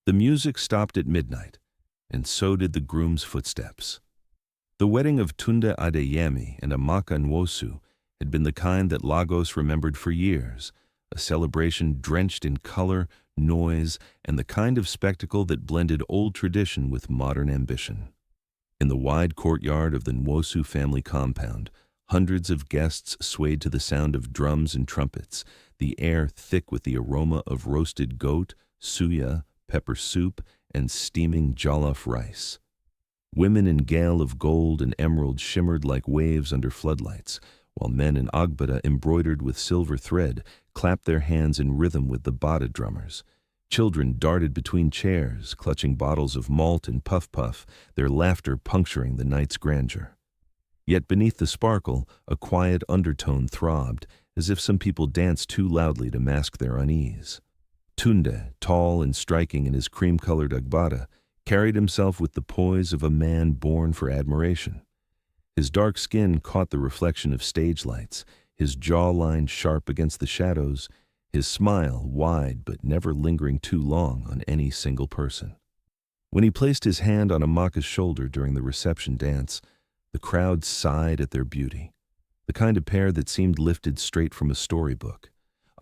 The music stopped at midnight, and so did the groom's footsteps. The wedding of Tunde Adeyemi and Amaka Nwosu had been the kind that Lagos remembered for years, a celebration drenched in color, noise, and the kind of spectacle that blended old tradition with modern ambition. In the wide courtyard of the Nwosu family compound, hundreds of guests swayed to the sound of drums and trumpets, the air thick with the aroma of roasted goat, suya, pepper soup, and steaming jollof rice. Women in gale of gold and emerald shimmered like waves under floodlights, while men in agbada embroidered with silver thread clapped their hands in rhythm with the bada drummers. Children darted between chairs, clutching bottles of malt and puff-puff, their laughter puncturing the night's grandeur. Yet beneath the sparkle, a quiet undertone throbbed, as if some people danced too loudly to mask their unease. Tunde, tall and striking in his cream-colored agbada, carried himself with the poise of a man born for admiration. His dark skin caught the reflection of stage lights, his jawline sharp against the shadows, his smile wide but never lingering too long on any single person. When he placed his hand on Amaka's shoulder during the reception dance, the crowd sighed at their beauty, the kind of pair that seemed lifted straight from a storybook.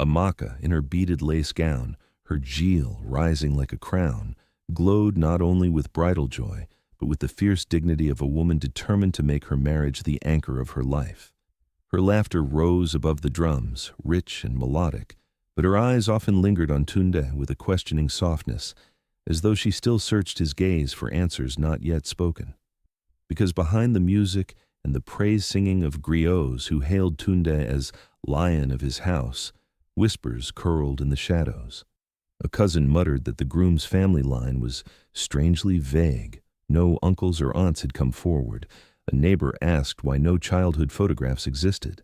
Amaka, in her beaded lace gown, her jewel rising like a crown, glowed not only with bridal joy, but with the fierce dignity of a woman determined to make her marriage the anchor of her life. Her laughter rose above the drums, rich and melodic, but her eyes often lingered on Tunde with a questioning softness, as though she still searched his gaze for answers not yet spoken. Because behind the music and the praise-singing of griots who hailed Tunde as lion of his house, whispers curled in the shadows. A cousin muttered that the groom's family line was strangely vague. No uncles or aunts had come forward. A neighbor asked why no childhood photographs existed.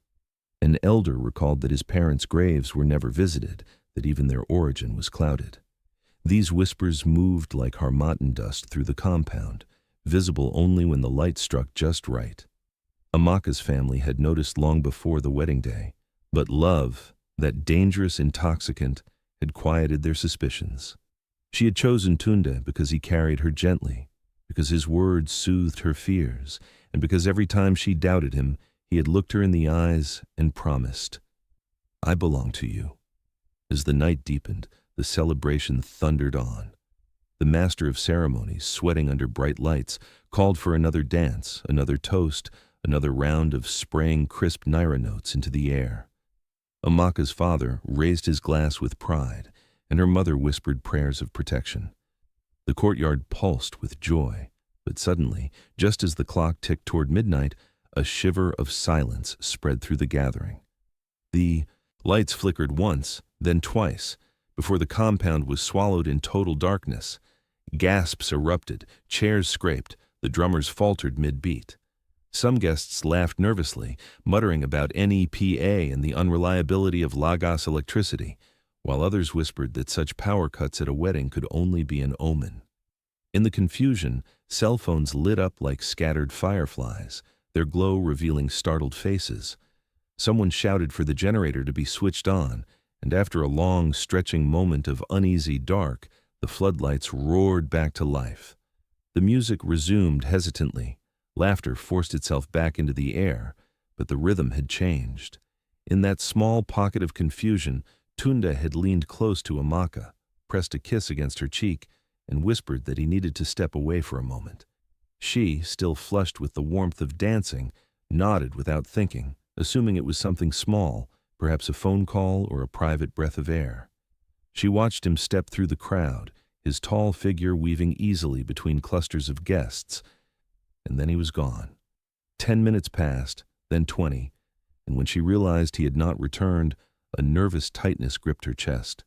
An elder recalled that his parents' graves were never visited, that even their origin was clouded. These whispers moved like harmattan dust through the compound, visible only when the light struck just right. Amaka's family had noticed long before the wedding day, but love, that dangerous intoxicant, had quieted their suspicions. She had chosen Tunde because he carried her gently, because his words soothed her fears, and because every time she doubted him, he had looked her in the eyes and promised, "I belong to you." As the night deepened, the celebration thundered on. The master of ceremonies, sweating under bright lights, called for another dance, another toast, another round of spraying crisp naira notes into the air. Amaka's father raised his glass with pride, and her mother whispered prayers of protection. The courtyard pulsed with joy, but suddenly, just as the clock ticked toward midnight, a shiver of silence spread through the gathering. The lights flickered once, then twice, before the compound was swallowed in total darkness. Gasps erupted, chairs scraped, the drummers faltered mid-beat. Some guests laughed nervously, muttering about NEPA and the unreliability of Lagos electricity, while others whispered that such power cuts at a wedding could only be an omen. In the confusion, cell phones lit up like scattered fireflies, their glow revealing startled faces. Someone shouted for the generator to be switched on, and after a long, stretching moment of uneasy dark, the floodlights roared back to life. The music resumed hesitantly. Laughter forced itself back into the air, but the rhythm had changed. In that small pocket of confusion, Tunde had leaned close to Amaka, pressed a kiss against her cheek, and whispered that he needed to step away for a moment. She, still flushed with the warmth of dancing, nodded without thinking, assuming it was something small, perhaps a phone call or a private breath of air. She watched him step through the crowd, his tall figure weaving easily between clusters of guests, and then he was gone. 10 minutes passed, then 20, and when she realized he had not returned, a nervous tightness gripped her chest.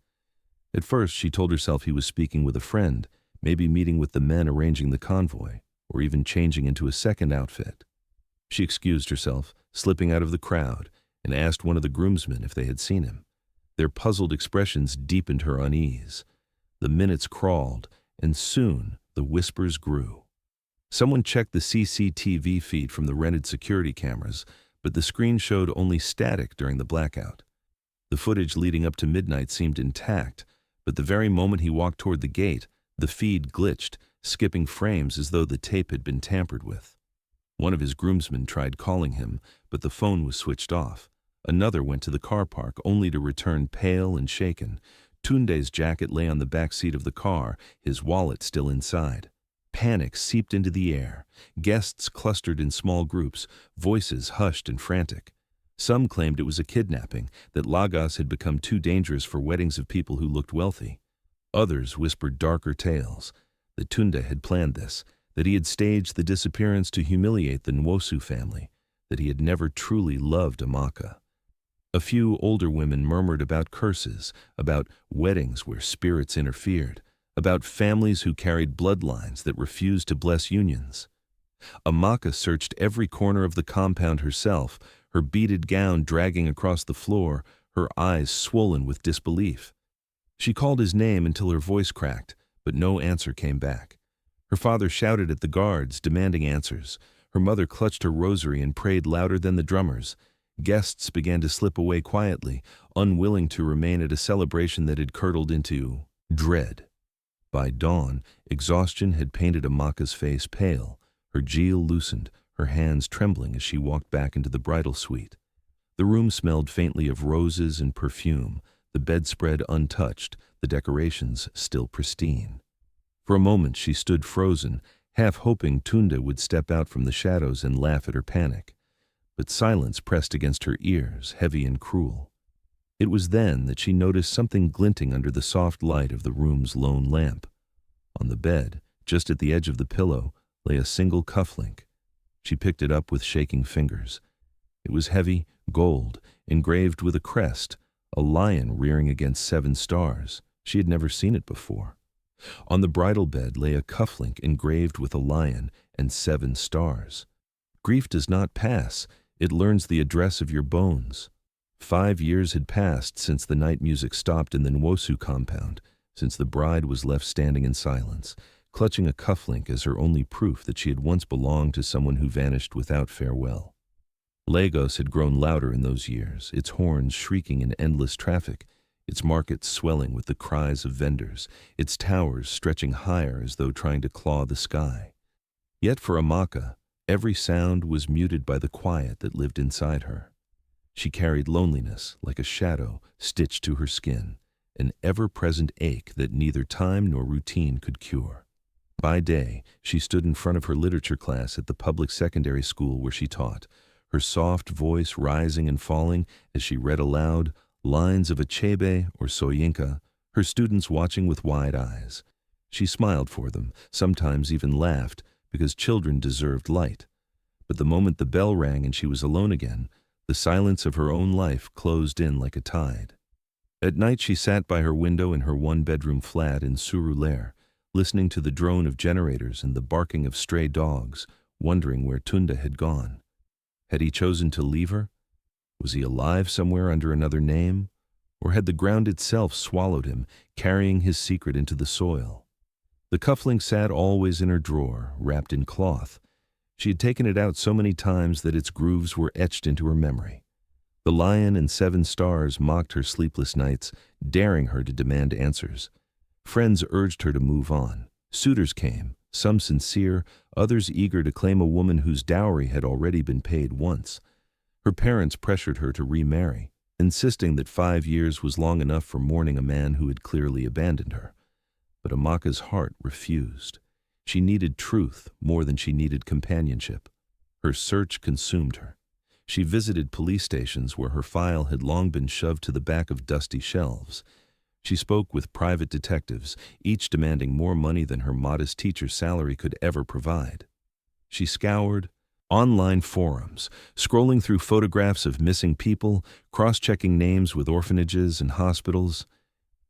At first, she told herself he was speaking with a friend, maybe meeting with the men arranging the convoy, or even changing into a second outfit. She excused herself, slipping out of the crowd, and asked one of the groomsmen if they had seen him. Their puzzled expressions deepened her unease. The minutes crawled, and soon the whispers grew. Someone checked the CCTV feed from the rented security cameras, but the screen showed only static during the blackout. The footage leading up to midnight seemed intact, but the very moment he walked toward the gate, The feed glitched, skipping frames as though the tape had been tampered with. One of his groomsmen tried calling him, but the phone was switched off. Another went to the car park, only to return pale and shaken. Tunde's jacket lay on the back seat of the car, his wallet still inside. Panic seeped into the air. Guests clustered in small groups, voices hushed and frantic. Some claimed it was a kidnapping, that Lagos had become too dangerous for weddings of people who looked wealthy. Others whispered darker tales, that Tunde had planned this, that he had staged the disappearance to humiliate the Nwosu family, that he had never truly loved Amaka. A few older women murmured about curses, about weddings where spirits interfered, about families who carried bloodlines that refused to bless unions. Amaka searched every corner of the compound herself, her beaded gown dragging across the floor, her eyes swollen with disbelief. She called his name until her voice cracked, but no answer came back. Her father shouted at the guards, demanding answers. Her mother clutched her rosary and prayed louder than the drummers. Guests began to slip away quietly, unwilling to remain at a celebration that had curdled into dread. By dawn, exhaustion had painted Amaka's face pale, her jewel loosened, her hands trembling as she walked back into the bridal suite. The room smelled faintly of roses and perfume, the bedspread untouched, the decorations still pristine. For a moment she stood frozen, half hoping Tunde would step out from the shadows and laugh at her panic. But silence pressed against her ears, heavy and cruel. It was then that she noticed something glinting under the soft light of the room's lone lamp. On the bed, just at the edge of the pillow, lay a single cufflink. She picked it up with shaking fingers. It was heavy, gold, engraved with a crest, a lion rearing against 7 stars. She had never seen it before. On the bridal bed lay a cufflink engraved with a lion and 7 stars. Grief does not pass, it learns the address of your bones. 5 years had passed since the night music stopped in the Nwosu compound, since the bride was left standing in silence, clutching a cufflink as her only proof that she had once belonged to someone who vanished without farewell. Lagos had grown louder in those years, its horns shrieking in endless traffic, its markets swelling with the cries of vendors, its towers stretching higher as though trying to claw the sky. Yet for Amaka, every sound was muted by the quiet that lived inside her. She carried loneliness like a shadow stitched to her skin, an ever-present ache that neither time nor routine could cure. By day, she stood in front of her literature class at the public secondary school where she taught, her soft voice rising and falling as she read aloud lines of Achebe or Soyinka, her students watching with wide eyes. She smiled for them, sometimes even laughed, because children deserved light. But the moment the bell rang and she was alone again, the silence of her own life closed in like a tide. At night she sat by her window in her one-bedroom flat in Surulere, listening to the drone of generators and the barking of stray dogs, wondering where Tunde had gone. Had he chosen to leave her? Was he alive somewhere under another name? Or had the ground itself swallowed him, carrying his secret into the soil? The cufflink sat always in her drawer, wrapped in cloth. She had taken it out so many times that its grooves were etched into her memory. The lion and 7 stars mocked her sleepless nights, daring her to demand answers. Friends urged her to move on. Suitors came, some sincere, others eager to claim a woman whose dowry had already been paid once. Her parents pressured her to remarry, insisting that 5 years was long enough for mourning a man who had clearly abandoned her. But Amaka's heart refused. She needed truth more than she needed companionship. Her search consumed her. She visited police stations where her file had long been shoved to the back of dusty shelves. She spoke with private detectives, each demanding more money than her modest teacher's salary could ever provide. She scoured online forums, scrolling through photographs of missing people, cross-checking names with orphanages and hospitals.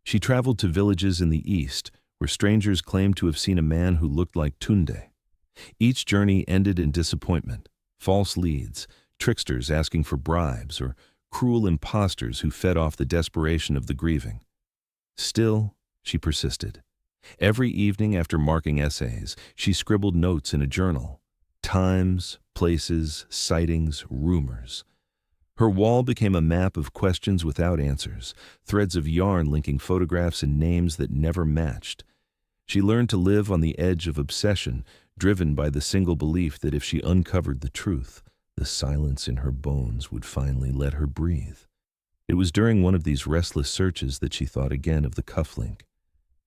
She traveled to villages in the east, where strangers claimed to have seen a man who looked like Tunde. Each journey ended in disappointment, false leads, tricksters asking for bribes, or cruel impostors who fed off the desperation of the grieving. Still, she persisted. Every evening after marking essays, she scribbled notes in a journal. Times, places, sightings, rumors. Her wall became a map of questions without answers, threads of yarn linking photographs and names that never matched. She learned to live on the edge of obsession, driven by the single belief that if she uncovered the truth, the silence in her bones would finally let her breathe. It was during one of these restless searches that she thought again of the cufflink.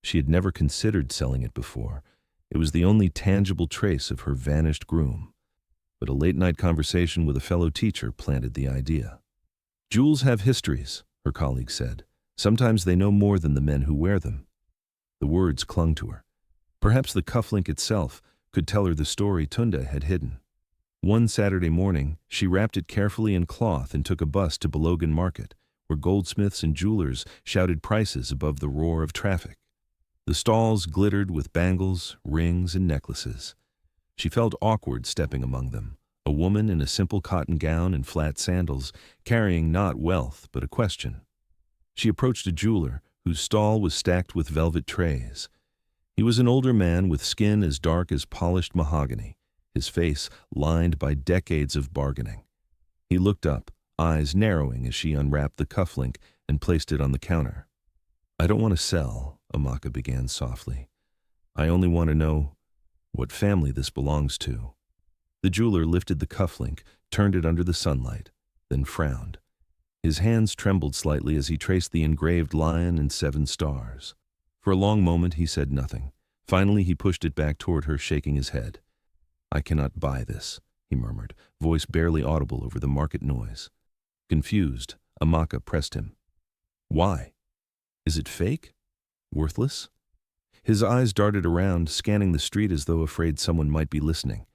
She had never considered selling it before. It was the only tangible trace of her vanished groom. But a late-night conversation with a fellow teacher planted the idea. "Jewels have histories," her colleague said. "Sometimes they know more than the men who wear them." The words clung to her. Perhaps the cufflink itself could tell her the story Tunde had hidden. One Saturday morning, she wrapped it carefully in cloth and took a bus to Belogan Market, where goldsmiths and jewelers shouted prices above the roar of traffic. The stalls glittered with bangles, rings, and necklaces. She felt awkward stepping among them, a woman in a simple cotton gown and flat sandals, carrying not wealth but a question. She approached a jeweler whose stall was stacked with velvet trays. He was an older man with skin as dark as polished mahogany, his face lined by decades of bargaining. He looked up, eyes narrowing as she unwrapped the cufflink and placed it on the counter. "I don't want to sell," Amaka began softly. "I only want to know what family this belongs to." The jeweler lifted the cufflink, turned it under the sunlight, then frowned. His hands trembled slightly as he traced the engraved lion and 7 stars. For a long moment he said nothing. Finally he pushed it back toward her, shaking his head. "I cannot buy this," he murmured, voice barely audible over the market noise. Confused, Amaka pressed him. "Why? Is it fake? Worthless?" His eyes darted around, scanning the street as though afraid someone might be listening.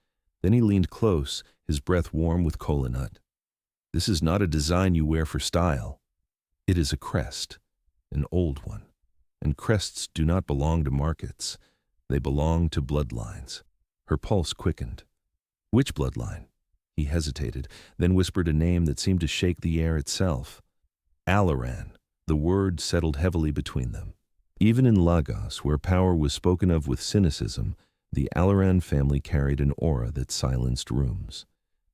Then he leaned close, his breath warm with kola nut. "This is not a design you wear for style. It is a crest, an old one. And crests do not belong to markets. They belong to bloodlines." Her pulse quickened. "Which bloodline?" He hesitated, then whispered a name that seemed to shake the air itself. "Alaran." The word settled heavily between them. Even in Lagos, where power was spoken of with cynicism, the Alaran family carried an aura that silenced rooms.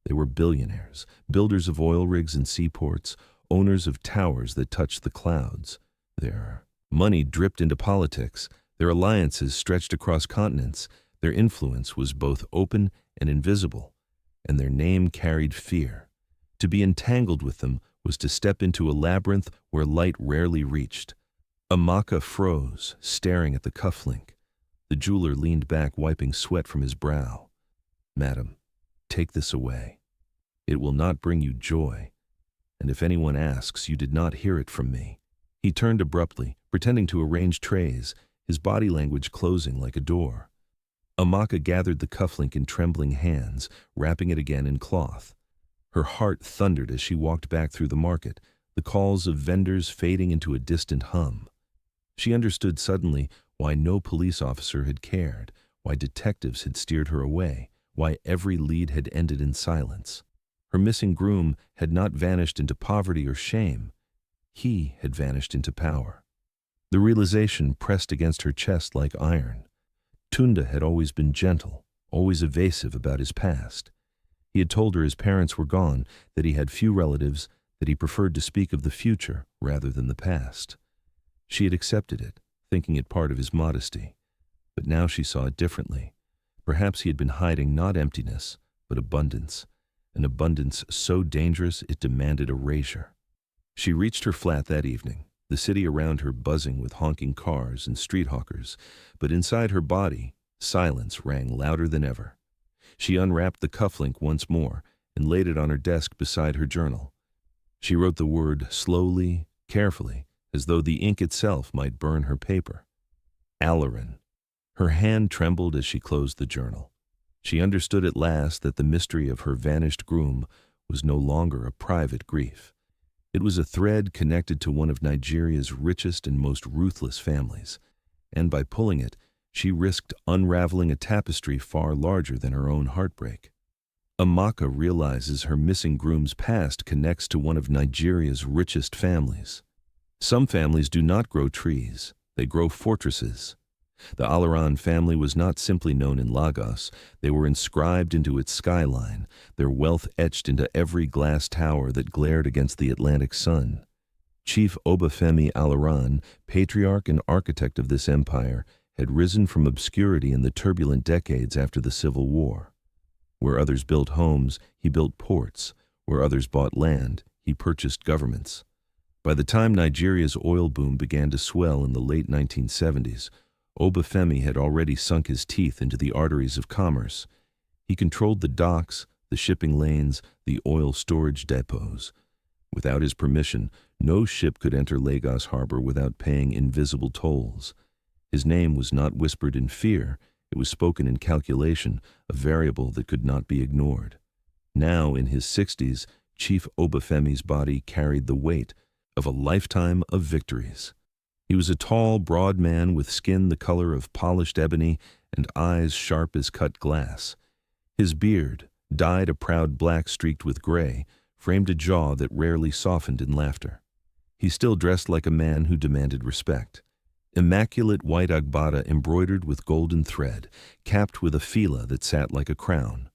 They were billionaires, builders of oil rigs and seaports, owners of towers that touched the clouds. Their money dripped into politics, their alliances stretched across continents, their influence was both open and invisible, and their name carried fear. To be entangled with them was to step into a labyrinth where light rarely reached. Amaka froze, staring at the cufflink. The jeweler leaned back, wiping sweat from his brow. "Madam, take this away. It will not bring you joy, and if anyone asks, you did not hear it from me." He turned abruptly, pretending to arrange trays, his body language closing like a door. Amaka gathered the cufflink in trembling hands, wrapping it again in cloth. Her heart thundered as she walked back through the market, the calls of vendors fading into a distant hum. She understood suddenly why no police officer had cared, why detectives had steered her away, why every lead had ended in silence. Her missing groom had not vanished into poverty or shame. He had vanished into power. The realization pressed against her chest like iron. Tunde had always been gentle, always evasive about his past. He had told her his parents were gone, that he had few relatives, that he preferred to speak of the future rather than the past. She had accepted it, thinking it part of his modesty. But now she saw it differently. Perhaps he had been hiding not emptiness, but abundance, an abundance so dangerous it demanded erasure. She reached her flat that evening, the city around her buzzing with honking cars and street hawkers, but inside her body, silence rang louder than ever. She unwrapped the cufflink once more and laid it on her desk beside her journal. She wrote the word slowly, carefully, as though the ink itself might burn her paper. Alaran. Her hand trembled as she closed the journal. She understood at last that the mystery of her vanished groom was no longer a private grief. It was a thread connected to one of Nigeria's richest and most ruthless families, and by pulling it, she risked unraveling a tapestry far larger than her own heartbreak. Amaka realizes her missing groom's past connects to one of Nigeria's richest families. Some families do not grow trees, they grow fortresses. The Alaran family was not simply known in Lagos, they were inscribed into its skyline, their wealth etched into every glass tower that glared against the Atlantic sun. Chief Obafemi Alaran, patriarch and architect of this empire, had risen from obscurity in the turbulent decades after the Civil War. Where others built homes, he built ports. Where others bought land, he purchased governments. By the time Nigeria's oil boom began to swell in the late 1970s, Obafemi had already sunk his teeth into the arteries of commerce. He controlled the docks, the shipping lanes, the oil storage depots. Without his permission, no ship could enter Lagos harbor without paying invisible tolls. His name was not whispered in fear, it was spoken in calculation, a variable that could not be ignored. Now, in his 60s, Chief Obafemi's body carried the weight of a lifetime of victories. He was a tall, broad man with skin the color of polished ebony and eyes sharp as cut glass. His beard, dyed a proud black streaked with gray, framed a jaw that rarely softened in laughter. He still dressed like a man who demanded respect. Immaculate white agbada embroidered with golden thread, capped with a fila that sat like a crown.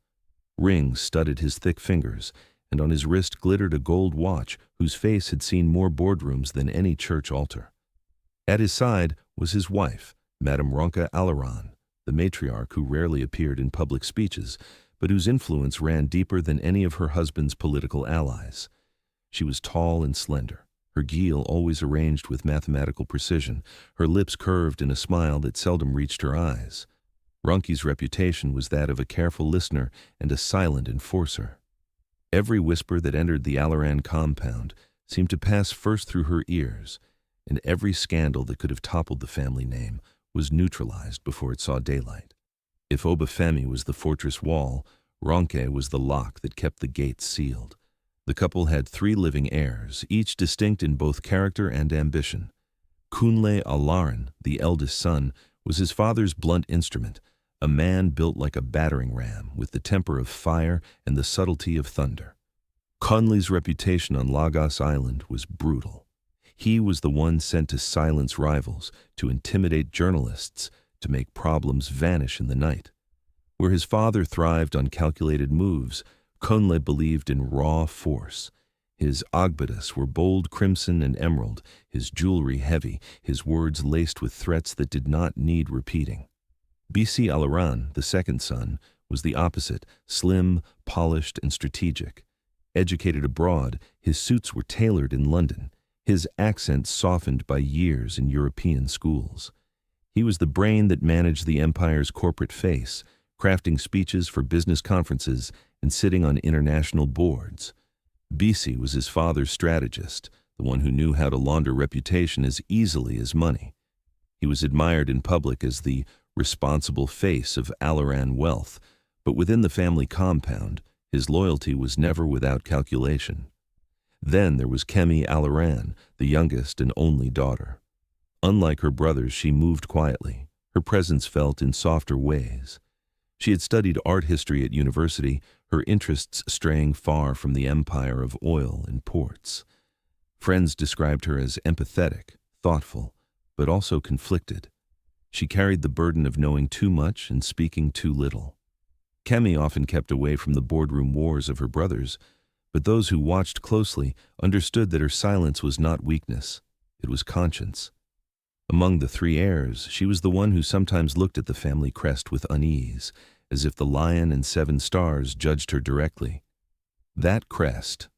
Rings studded his thick fingers, and on his wrist glittered a gold watch whose face had seen more boardrooms than any church altar. At his side was his wife, Madame Ronka Alaran, the matriarch who rarely appeared in public speeches, but whose influence ran deeper than any of her husband's political allies. She was tall and slender, her guile always arranged with mathematical precision, her lips curved in a smile that seldom reached her eyes. Ronki's reputation was that of a careful listener and a silent enforcer. Every whisper that entered the Alaran compound seemed to pass first through her ears, and every scandal that could have toppled the family name was neutralized before it saw daylight. If Obafemi was the fortress wall, Ronke was the lock that kept the gates sealed. The couple had 3 living heirs, each distinct in both character and ambition. Kunle Alaran, the eldest son, was his father's blunt instrument, a man built like a battering ram, with the temper of fire and the subtlety of thunder. Conley's reputation on Lagos Island was brutal. He was the one sent to silence rivals, to intimidate journalists, to make problems vanish in the night. Where his father thrived on calculated moves, Conle believed in raw force. His agbadas were bold crimson and emerald, his jewelry heavy, his words laced with threats that did not need repeating. B.C. Alaran, the second son, was the opposite, slim, polished, and strategic. Educated abroad, his suits were tailored in London, his accent softened by years in European schools. He was the brain that managed the empire's corporate face, crafting speeches for business conferences and sitting on international boards. Bisi was his father's strategist, the one who knew how to launder reputation as easily as money. He was admired in public as the responsible face of Alaran wealth, but within the family compound, his loyalty was never without calculation. Then there was Kemi Alaran, the youngest and only daughter. Unlike her brothers, she moved quietly, her presence felt in softer ways. She had studied art history at university, her interests straying far from the empire of oil and ports. Friends described her as empathetic, thoughtful, but also conflicted. She carried the burden of knowing too much and speaking too little. Kemi often kept away from the boardroom wars of her brothers, but those who watched closely understood that her silence was not weakness, it was conscience. Among the 3 heirs, she was the one who sometimes looked at the family crest with unease, as if the lion and 7 stars judged her directly. That crest,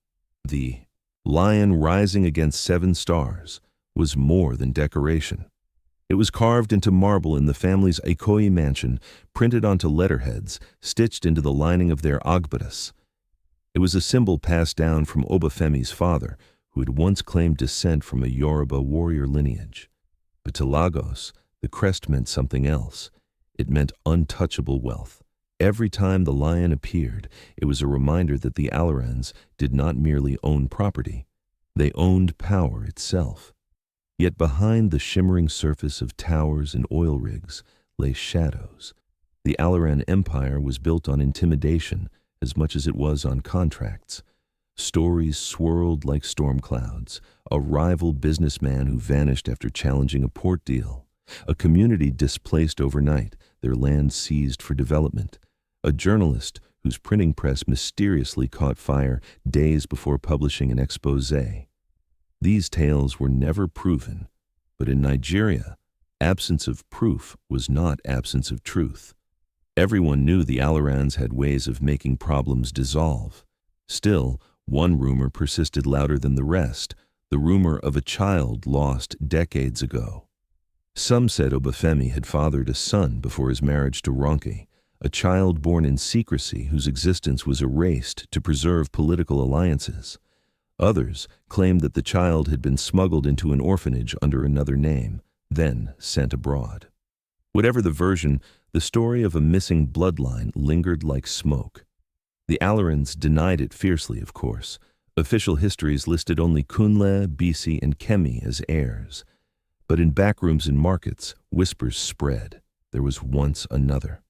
the lion rising against 7 stars, was more than decoration. It was carved into marble in the family's Ikoyi mansion, printed onto letterheads, stitched into the lining of their agbadas. It was a symbol passed down from Obafemi's father, who had once claimed descent from a Yoruba warrior lineage. But to Lagos, the crest meant something else. It meant untouchable wealth. Every time the lion appeared, it was a reminder that the Alarans did not merely own property. They owned power itself. Yet behind the shimmering surface of towers and oil rigs lay shadows. The Alaran Empire was built on intimidation as much as it was on contracts. Stories swirled like storm clouds. A rival businessman who vanished after challenging a port deal. A community displaced overnight, their land seized for development. A journalist whose printing press mysteriously caught fire days before publishing an exposé. These tales were never proven, but in Nigeria, Absence of proof was not absence of truth. Everyone knew the Alarans had ways of making problems dissolve. Still, one rumor persisted louder than the rest, the rumor of a child lost decades ago. Some said Obafemi had fathered a son before his marriage to Ronke, a child born in secrecy whose existence was erased to preserve political alliances. Others claimed that the child had been smuggled into an orphanage under another name, then sent abroad. Whatever the version, the story of a missing bloodline lingered like smoke. The Alarans denied it fiercely, of course. Official histories listed only Kunle, Bisi, and Kemi as heirs. But in backrooms and markets, whispers spread. There was once another.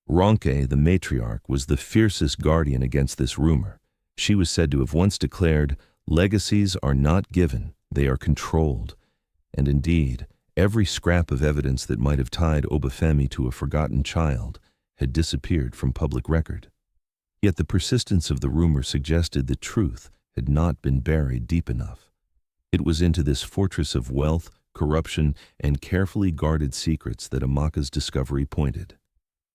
Ronke, the matriarch, was the fiercest guardian against this rumor. She was said to have once declared, "Legacies are not given, they are controlled." And indeed, every scrap of evidence that might have tied Obafemi to a forgotten child had disappeared from public record. Yet the persistence of the rumor suggested the truth had not been buried deep enough. It was into this fortress of wealth, corruption, and carefully guarded secrets that Amaka's discovery pointed.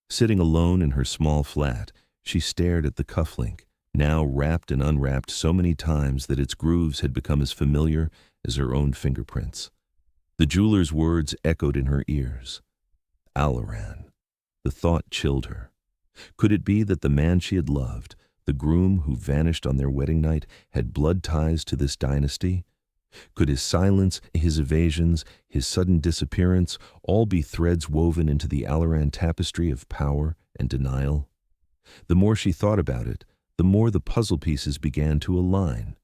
Sitting alone in her small flat, she stared at the cufflink, now wrapped and unwrapped so many times that its grooves had become as familiar as her own fingerprints. The jeweler's words echoed in her ears. Alaran. The thought chilled her. Could it be that the man she had loved, the groom who vanished on their wedding night, had blood ties to this dynasty? Could his silence, his evasions, his sudden disappearance all be threads woven into the Alaran tapestry of power and denial? The more she thought about it, the more the puzzle pieces began to align.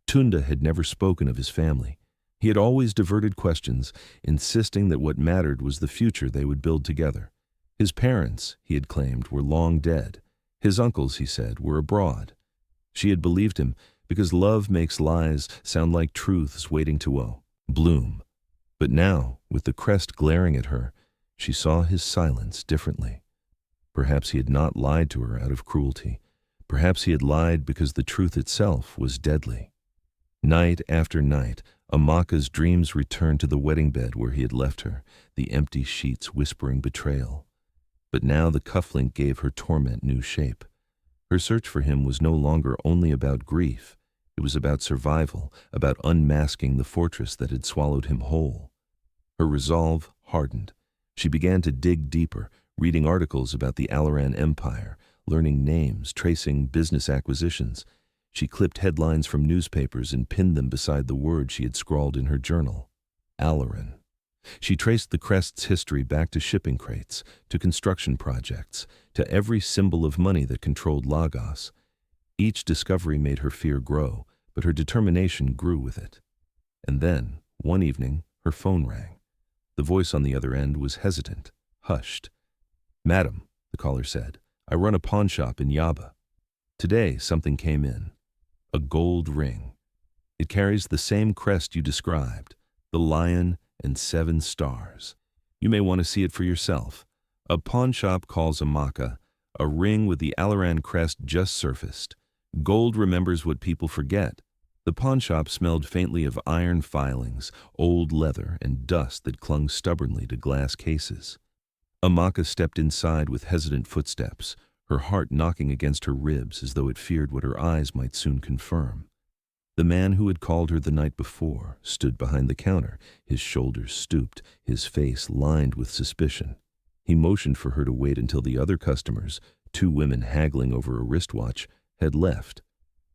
Tunde had never spoken of his family. He had always diverted questions, insisting that what mattered was the future they would build together. His parents, he had claimed, were long dead. His uncles, he said, were abroad. She had believed him because love makes lies sound like truths waiting to bloom. But now, with the crest glaring at her, she saw his silence differently. Perhaps he had not lied to her out of cruelty. Perhaps he had lied because the truth itself was deadly. Night after night, Amaka's dreams returned to the wedding bed where he had left her, the empty sheets whispering betrayal. But now the cufflink gave her torment new shape. Her search for him was no longer only about grief. It was about survival, about unmasking the fortress that had swallowed him whole. Her resolve hardened. She began to dig deeper, reading articles about the Alaran Empire, learning names, tracing business acquisitions. She clipped headlines from newspapers and pinned them beside the words she had scrawled in her journal. Alaran. She traced the crest's history back to shipping crates, to construction projects, to every symbol of money that controlled Lagos. Each discovery made her fear grow, but her determination grew with it. And then, one evening, her phone rang. The voice on the other end was hesitant, hushed. "Madam," the caller said, "I run a pawn shop in Yaba. Today, something came in. A gold ring. It carries the same crest you described, the lion and 7 stars. You may want to see it for yourself. A pawn shop calls Amaka. A ring with the Alaran crest just surfaced. Gold remembers what people forget." The pawn shop smelled faintly of iron filings, old leather, and dust that clung stubbornly to glass cases. Amaka stepped inside with hesitant footsteps, her heart knocking against her ribs as though it feared what her eyes might soon confirm. The man who had called her the night before stood behind the counter, his shoulders stooped, his face lined with suspicion. He motioned for her to wait until the other customers, 2 women haggling over a wristwatch, had left.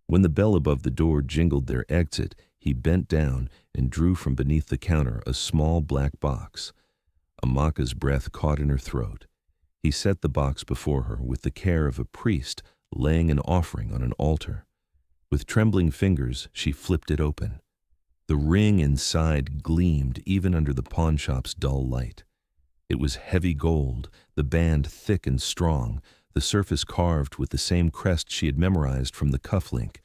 When the bell above the door jingled their exit, he bent down and drew from beneath the counter a small black box. Amaka's breath caught in her throat. He set the box before her with the care of a priest laying an offering on an altar. With trembling fingers, she flipped it open. The ring inside gleamed even under the pawnshop's dull light. It was heavy gold, the band thick and strong, the surface carved with the same crest she had memorized from the cufflink,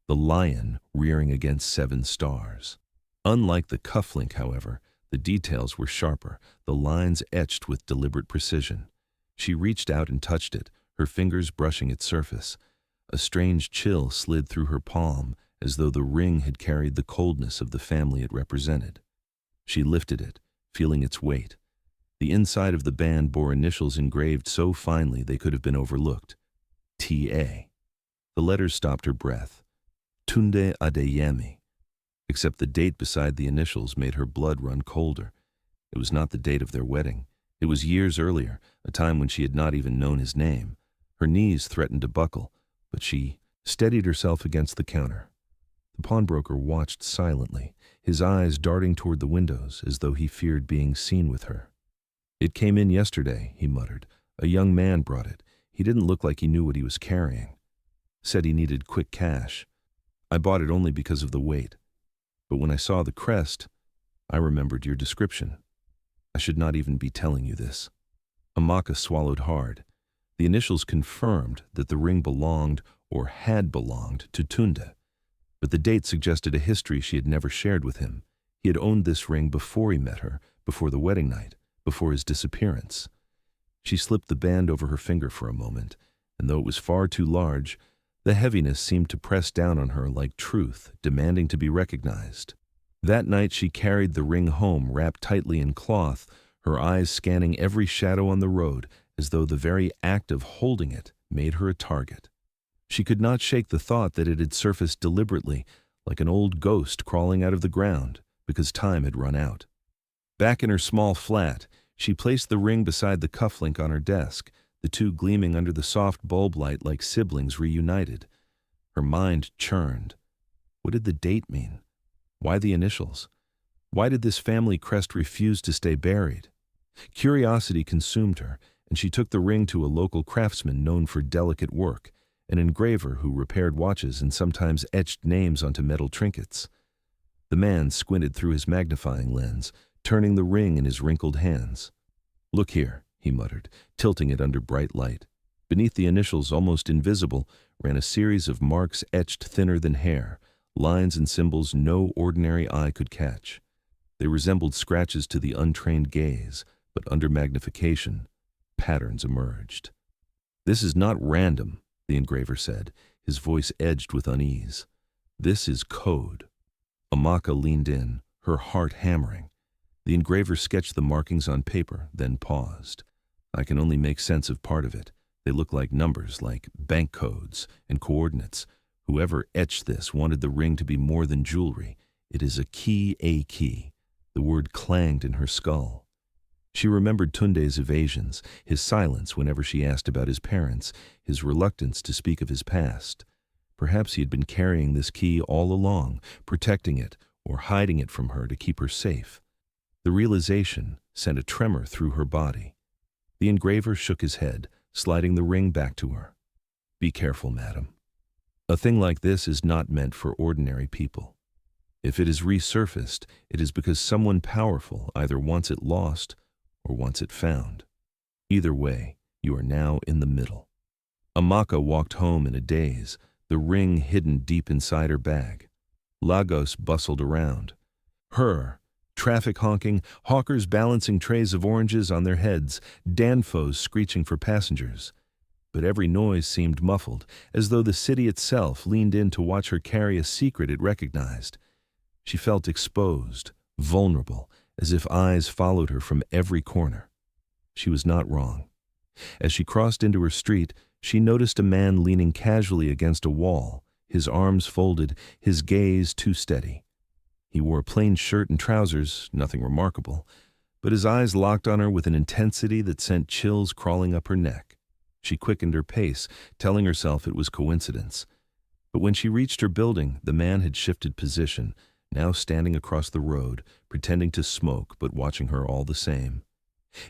the lion rearing against 7 stars. Unlike the cufflink, however, the details were sharper, the lines etched with deliberate precision. She reached out and touched it, her fingers brushing its surface. A strange chill slid through her palm, as though the ring had carried the coldness of the family it represented. She lifted it, feeling its weight. The inside of the band bore initials engraved so finely they could have been overlooked. T.A. The letters stopped her breath. Tunde Adeyemi. Except the date beside the initials made her blood run colder. It was not the date of their wedding. It was years earlier, a time when she had not even known his name. Her knees threatened to buckle, but she steadied herself against the counter. The pawnbroker watched silently, his eyes darting toward the windows as though he feared being seen with her. "It came in yesterday," he muttered. "A young man brought it. He didn't look like he knew what he was carrying. Said he needed quick cash. I bought it only because of the weight. But when I saw the crest, I remembered your description. I should not even be telling you this." Amaka swallowed hard. The initials confirmed that the ring belonged or had belonged to Tunde. But the date suggested a history she had never shared with him. He had owned this ring before he met her, before the wedding night, before his disappearance. She slipped the band over her finger for a moment, and though it was far too large, the heaviness seemed to press down on her like truth, demanding to be recognized. That night she carried the ring home wrapped tightly in cloth, her eyes scanning every shadow on the road as though the very act of holding it made her a target. She could not shake the thought that it had surfaced deliberately, like an old ghost crawling out of the ground, because time had run out. Back in her small flat, she placed the ring beside the cufflink on her desk, the two gleaming under the soft bulb light like siblings reunited. Her mind churned. What did the date mean? Why the initials? Why did this family crest refuse to stay buried? Curiosity consumed her, and she took the ring to a local craftsman known for delicate work, an engraver who repaired watches and sometimes etched names onto metal trinkets. The man squinted through his magnifying lens, turning the ring in his wrinkled hands. "Look here," he muttered, tilting it under bright light. Beneath the initials, almost invisible, ran a series of marks etched thinner than hair, lines and symbols no ordinary eye could catch. They resembled scratches to the untrained gaze, but under magnification, patterns emerged. "This is not random," the engraver said, his voice edged with unease. "This is code." Amaka leaned in, her heart hammering. The engraver sketched the markings on paper, then paused. "I can only make sense of part of it. They look like numbers, like bank codes and coordinates. Whoever etched this wanted the ring to be more than jewelry. It is a key, a key." The word clanged in her skull. She remembered Tunde's evasions, his silence whenever she asked about his parents, his reluctance to speak of his past. Perhaps he had been carrying this key all along, protecting it or hiding it from her to keep her safe. The realization sent a tremor through her body. The engraver shook his head, sliding the ring back to her. "Be careful, madam. A thing like this is not meant for ordinary people. If it is resurfaced, it is because someone powerful either wants it lost or wants it found. Either way, you are now in the middle." Amaka walked home in a daze, the ring hidden deep inside her bag. Lagos bustled around. Traffic honking, hawkers balancing trays of oranges on their heads, danfos screeching for passengers. But every noise seemed muffled, as though the city itself leaned in to watch her carry a secret it recognized. She felt exposed, vulnerable, as if eyes followed her from every corner. She was not wrong. As she crossed into her street, she noticed a man leaning casually against a wall, his arms folded, his gaze too steady. He wore a plain shirt and trousers, nothing remarkable, but his eyes locked on her with an intensity that sent chills crawling up her neck. She quickened her pace, telling herself it was coincidence. But when she reached her building, the man had shifted position, now standing across the road, pretending to smoke but watching her all the same.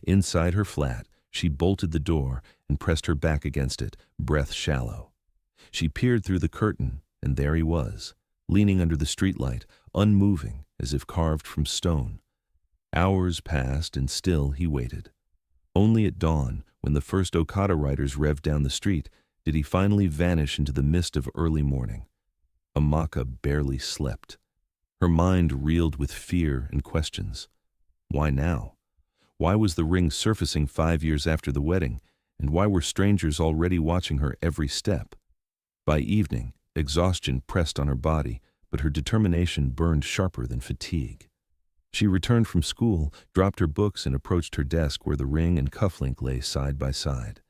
Inside her flat, she bolted the door and pressed her back against it, breath shallow. She peered through the curtain, and there he was, leaning under the streetlight, unmoving, as if carved from stone. Hours passed, and still he waited. Only at dawn, when the first Okada riders revved down the street, did he finally vanish into the mist of early morning. Amaka barely slept. Her mind reeled with fear and questions. Why now? Why was the ring surfacing 5 years after the wedding, and why were strangers already watching her every step? By evening, exhaustion pressed on her body, but her determination burned sharper than fatigue. She returned from school, dropped her books, and approached her desk where the ring and cufflink lay side by side.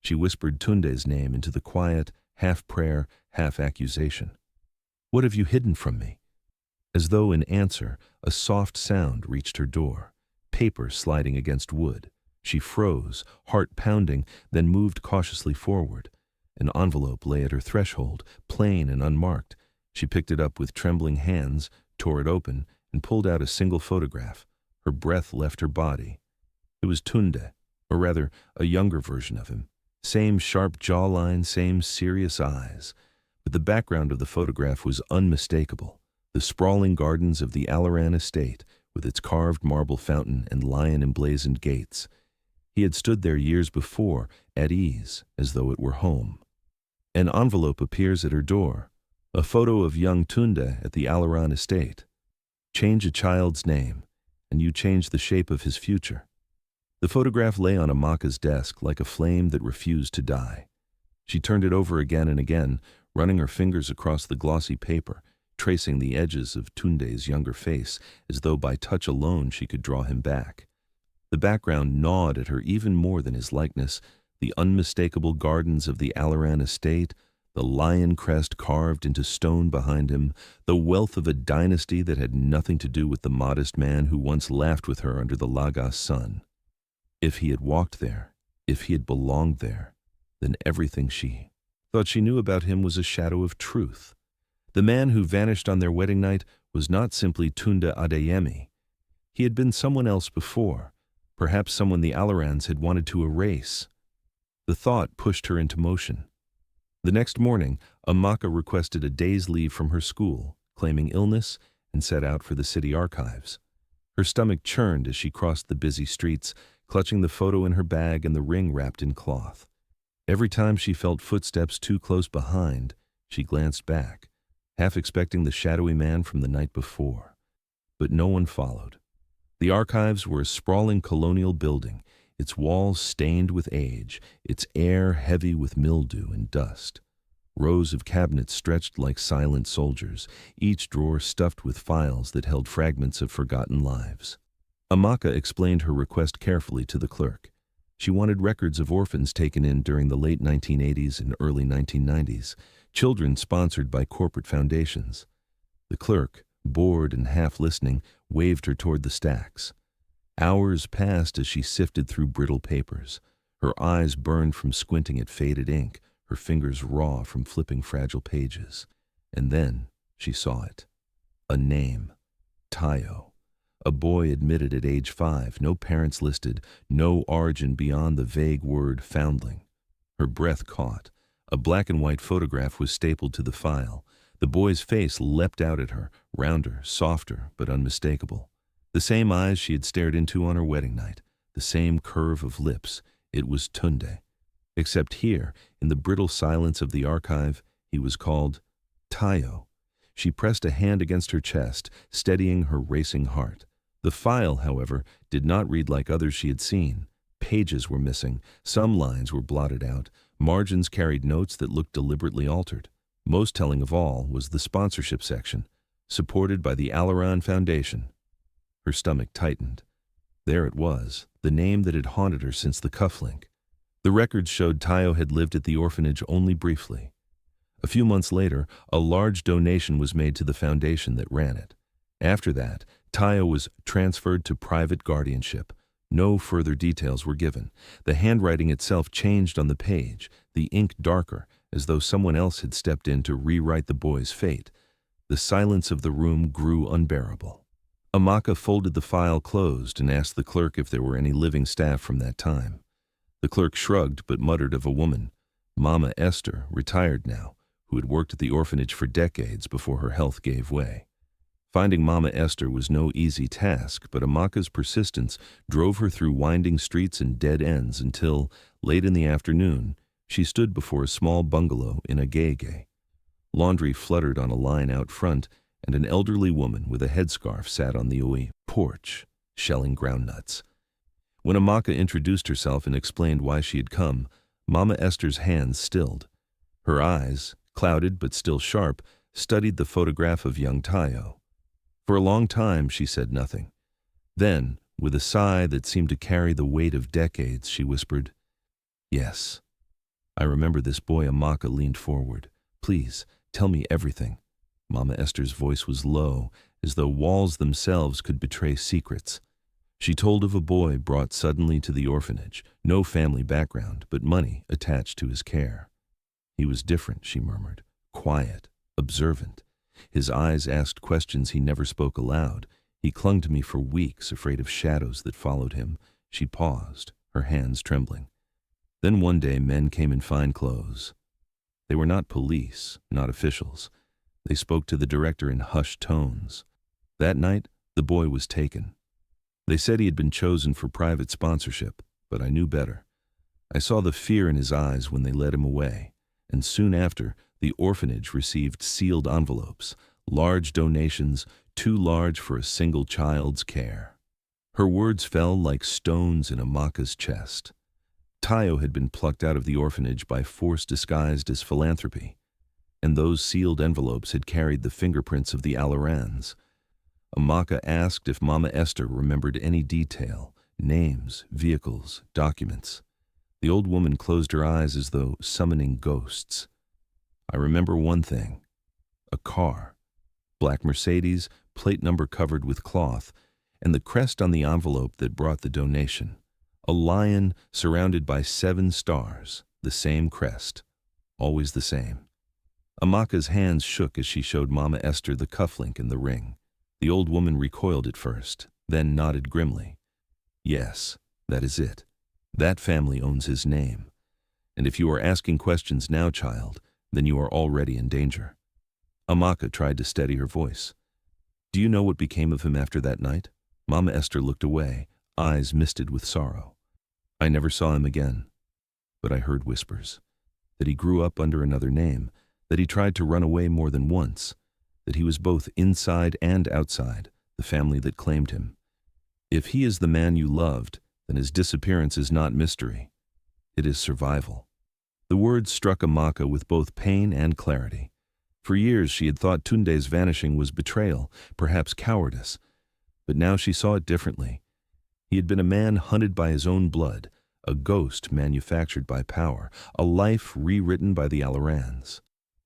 She whispered Tunde's name into the quiet, half prayer, half accusation. "What have you hidden from me?" As though in answer, a soft sound reached her door, paper sliding against wood. She froze, heart pounding, then moved cautiously forward. An envelope lay at her threshold, plain and unmarked. She picked it up with trembling hands, tore it open, and pulled out a single photograph. Her breath left her body. It was Tunde, or rather, a younger version of him. Same sharp jawline, same serious eyes. But the background of the photograph was unmistakable. The sprawling gardens of the Alaran estate, with its carved marble fountain and lion-emblazoned gates. He had stood there years before, at ease, as though it were home. An envelope appears at her door, a photo of young Tunde at the Alaran estate. Change a child's name, and you change the shape of his future. The photograph lay on Amaka's desk like a flame that refused to die. She turned it over again and again, running her fingers across the glossy paper, tracing the edges of Tunde's younger face, as though by touch alone she could draw him back. The background gnawed at her even more than his likeness, the unmistakable gardens of the Alaran estate, the lion crest carved into stone behind him, the wealth of a dynasty that had nothing to do with the modest man who once laughed with her under the Lagos sun. If he had walked there, if he had belonged there, then everything she thought she knew about him was a shadow of truth. The man who vanished on their wedding night was not simply Tunde Adeyemi. He had been someone else before, perhaps someone the Alarans had wanted to erase. The thought pushed her into motion. The next morning, Amaka requested a day's leave from her school, claiming illness, and set out for the city archives. Her stomach churned as she crossed the busy streets, clutching the photo in her bag and the ring wrapped in cloth. Every time she felt footsteps too close behind, she glanced back, half expecting the shadowy man from the night before. But no one followed. The archives were a sprawling colonial building, its walls stained with age, its air heavy with mildew and dust. Rows of cabinets stretched like silent soldiers, each drawer stuffed with files that held fragments of forgotten lives. Amaka explained her request carefully to the clerk. She wanted records of orphans taken in during the late 1980s and early 1990s, children sponsored by corporate foundations. The clerk, bored and half listening, waved her toward the stacks. Hours passed as she sifted through brittle papers. Her eyes burned from squinting at faded ink, her fingers raw from flipping fragile pages. And then she saw it. A name. Tayo. A boy admitted at age 5, no parents listed, no origin beyond the vague word foundling. Her breath caught. A black and white photograph was stapled to the file. The boy's face leapt out at her, rounder, softer, but unmistakable. The same eyes she had stared into on her wedding night, the same curve of lips. It was Tunde. Except here, in the brittle silence of the archive, he was called Tayo. She pressed a hand against her chest, steadying her racing heart. The file, however, did not read like others she had seen. Pages were missing, some lines were blotted out, margins carried notes that looked deliberately altered. Most telling of all was the sponsorship section, supported by the Alaran Foundation. Her stomach tightened. There it was, the name that had haunted her since the cufflink. The records showed Tayo had lived at the orphanage only briefly. A few months later, a large donation was made to the foundation that ran it. After that, Tayo was transferred to private guardianship. No further details were given. The handwriting itself changed on the page, the ink darker, as though someone else had stepped in to rewrite the boy's fate. The silence of the room grew unbearable. Amaka folded the file closed and asked the clerk if there were any living staff from that time. The clerk shrugged but muttered of a woman, Mama Esther, retired now, who had worked at the orphanage for decades before her health gave way. Finding Mama Esther was no easy task, but Amaka's persistence drove her through winding streets and dead ends until, late in the afternoon, she stood before a small bungalow in Agege. Laundry fluttered on a line out front, and an elderly woman with a headscarf sat on the porch, shelling groundnuts. When Amaka introduced herself and explained why she had come, Mama Esther's hands stilled. Her eyes, clouded but still sharp, studied the photograph of young Tayo. For a long time she said nothing. Then, with a sigh that seemed to carry the weight of decades, she whispered, "Yes." I remember this boy Amaka leaned forward. "Please, tell me everything." Mama Esther's voice was low, as though walls themselves could betray secrets. She told of a boy brought suddenly to the orphanage, no family background, but money attached to his care. He was different, she murmured, quiet, observant. His eyes asked questions he never spoke aloud. He clung to me for weeks, afraid of shadows that followed him. She paused, her hands trembling. Then one day men came in fine clothes. They were not police, not officials. They spoke to the director in hushed tones. That night, the boy was taken. They said he had been chosen for private sponsorship, but I knew better. I saw the fear in his eyes when they led him away, and soon after, the orphanage received sealed envelopes, large donations, too large for a single child's care. Her words fell like stones in Amaka's chest. Tayo had been plucked out of the orphanage by force disguised as philanthropy, and those sealed envelopes had carried the fingerprints of the Alarans. Amaka asked if Mama Esther remembered any detail, names, vehicles, documents. The old woman closed her eyes as though summoning ghosts. I remember one thing, a car, black Mercedes, plate number covered with cloth, and the crest on the envelope that brought the donation. A lion surrounded by 7 stars, the same crest, always the same. Amaka's hands shook as she showed Mama Esther the cufflink and the ring. The old woman recoiled at first, then nodded grimly. Yes, that is it. That family owns his name. And if you are asking questions now, child, then you are already in danger. Amaka tried to steady her voice. Do you know what became of him after that night? Mama Esther looked away, eyes misted with sorrow. I never saw him again, but I heard whispers. That he grew up under another name, that he tried to run away more than once, that he was both inside and outside the family that claimed him. If he is the man you loved, then his disappearance is not mystery. It is survival. The words struck Amaka with both pain and clarity. For years she had thought Tunde's vanishing was betrayal, perhaps cowardice, but now she saw it differently. He had been a man hunted by his own blood, a ghost manufactured by power, a life rewritten by the Alarans.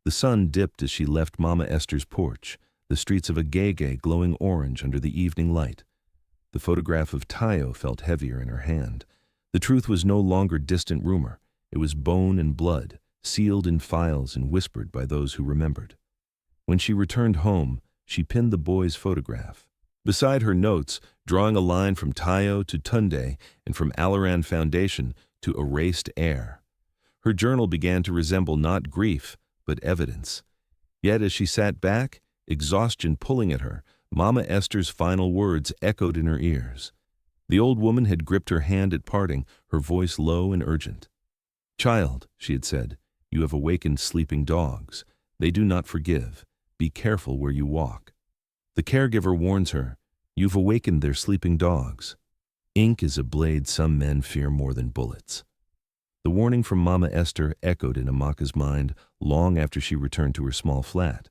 The sun dipped as she left Mama Esther's porch, the streets of Agege glowing orange under the evening light. The photograph of Tayo felt heavier in her hand. The truth was no longer distant rumor. It was bone and blood, sealed in files and whispered by those who remembered. When she returned home, she pinned the boy's photograph. Beside her notes, drawing a line from Tayo to Tunde and from Alaran Foundation to erased heir. Her journal began to resemble not grief, but evidence. Yet as she sat back, exhaustion pulling at her, Mama Esther's final words echoed in her ears. The old woman had gripped her hand at parting, her voice low and urgent. Child, she had said, you have awakened sleeping dogs. They do not forgive. Be careful where you walk. The caregiver warns her, you've awakened their sleeping dogs. Ink is a blade some men fear more than bullets. The warning from Mama Esther echoed in Amaka's mind long after she returned to her small flat.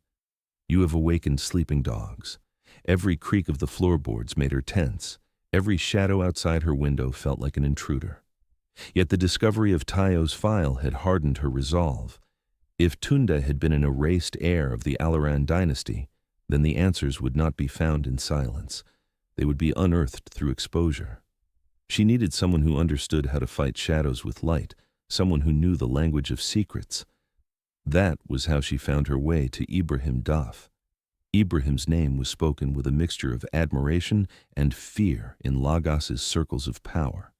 You have awakened sleeping dogs. Every creak of the floorboards made her tense. Every shadow outside her window felt like an intruder. Yet the discovery of Tayo's file had hardened her resolve. If Tunde had been an erased heir of the Alaran dynasty, then the answers would not be found in silence. They would be unearthed through exposure. She needed someone who understood how to fight shadows with light, someone who knew the language of secrets. That was how she found her way to Ibrahim Daf. Ibrahim's name was spoken with a mixture of admiration and fear in Lagos's circles of power.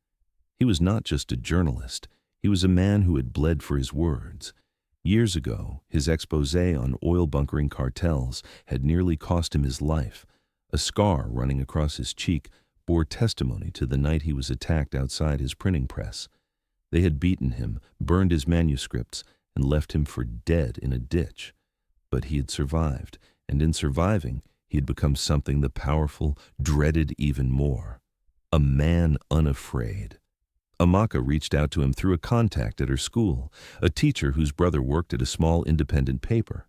He was not just a journalist, he was a man who had bled for his words. Years ago, his exposé on oil bunkering cartels had nearly cost him his life. A scar running across his cheek bore testimony to the night he was attacked outside his printing press. They had beaten him, burned his manuscripts, and left him for dead in a ditch. But he had survived, and in surviving, he had become something the powerful dreaded even more. A man unafraid. Amaka reached out to him through a contact at her school, a teacher whose brother worked at a small independent paper.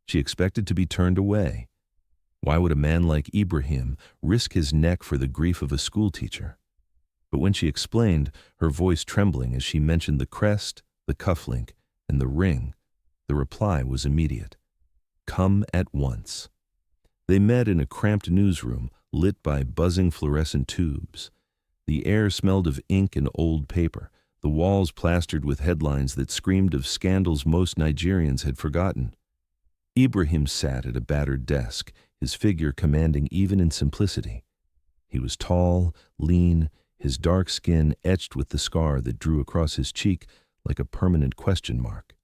She expected to be turned away. Why would a man like Ibrahim risk his neck for the grief of a schoolteacher? But when she explained, her voice trembling as she mentioned the crest, the cufflink, and the ring, the reply was immediate. Come at once. They met in a cramped newsroom lit by buzzing fluorescent tubes. The air smelled of ink and old paper, the walls plastered with headlines that screamed of scandals most Nigerians had forgotten. Ibrahim sat at a battered desk, his figure commanding even in simplicity. He was tall, lean, his dark skin etched with the scar that drew across his cheek like a permanent question mark.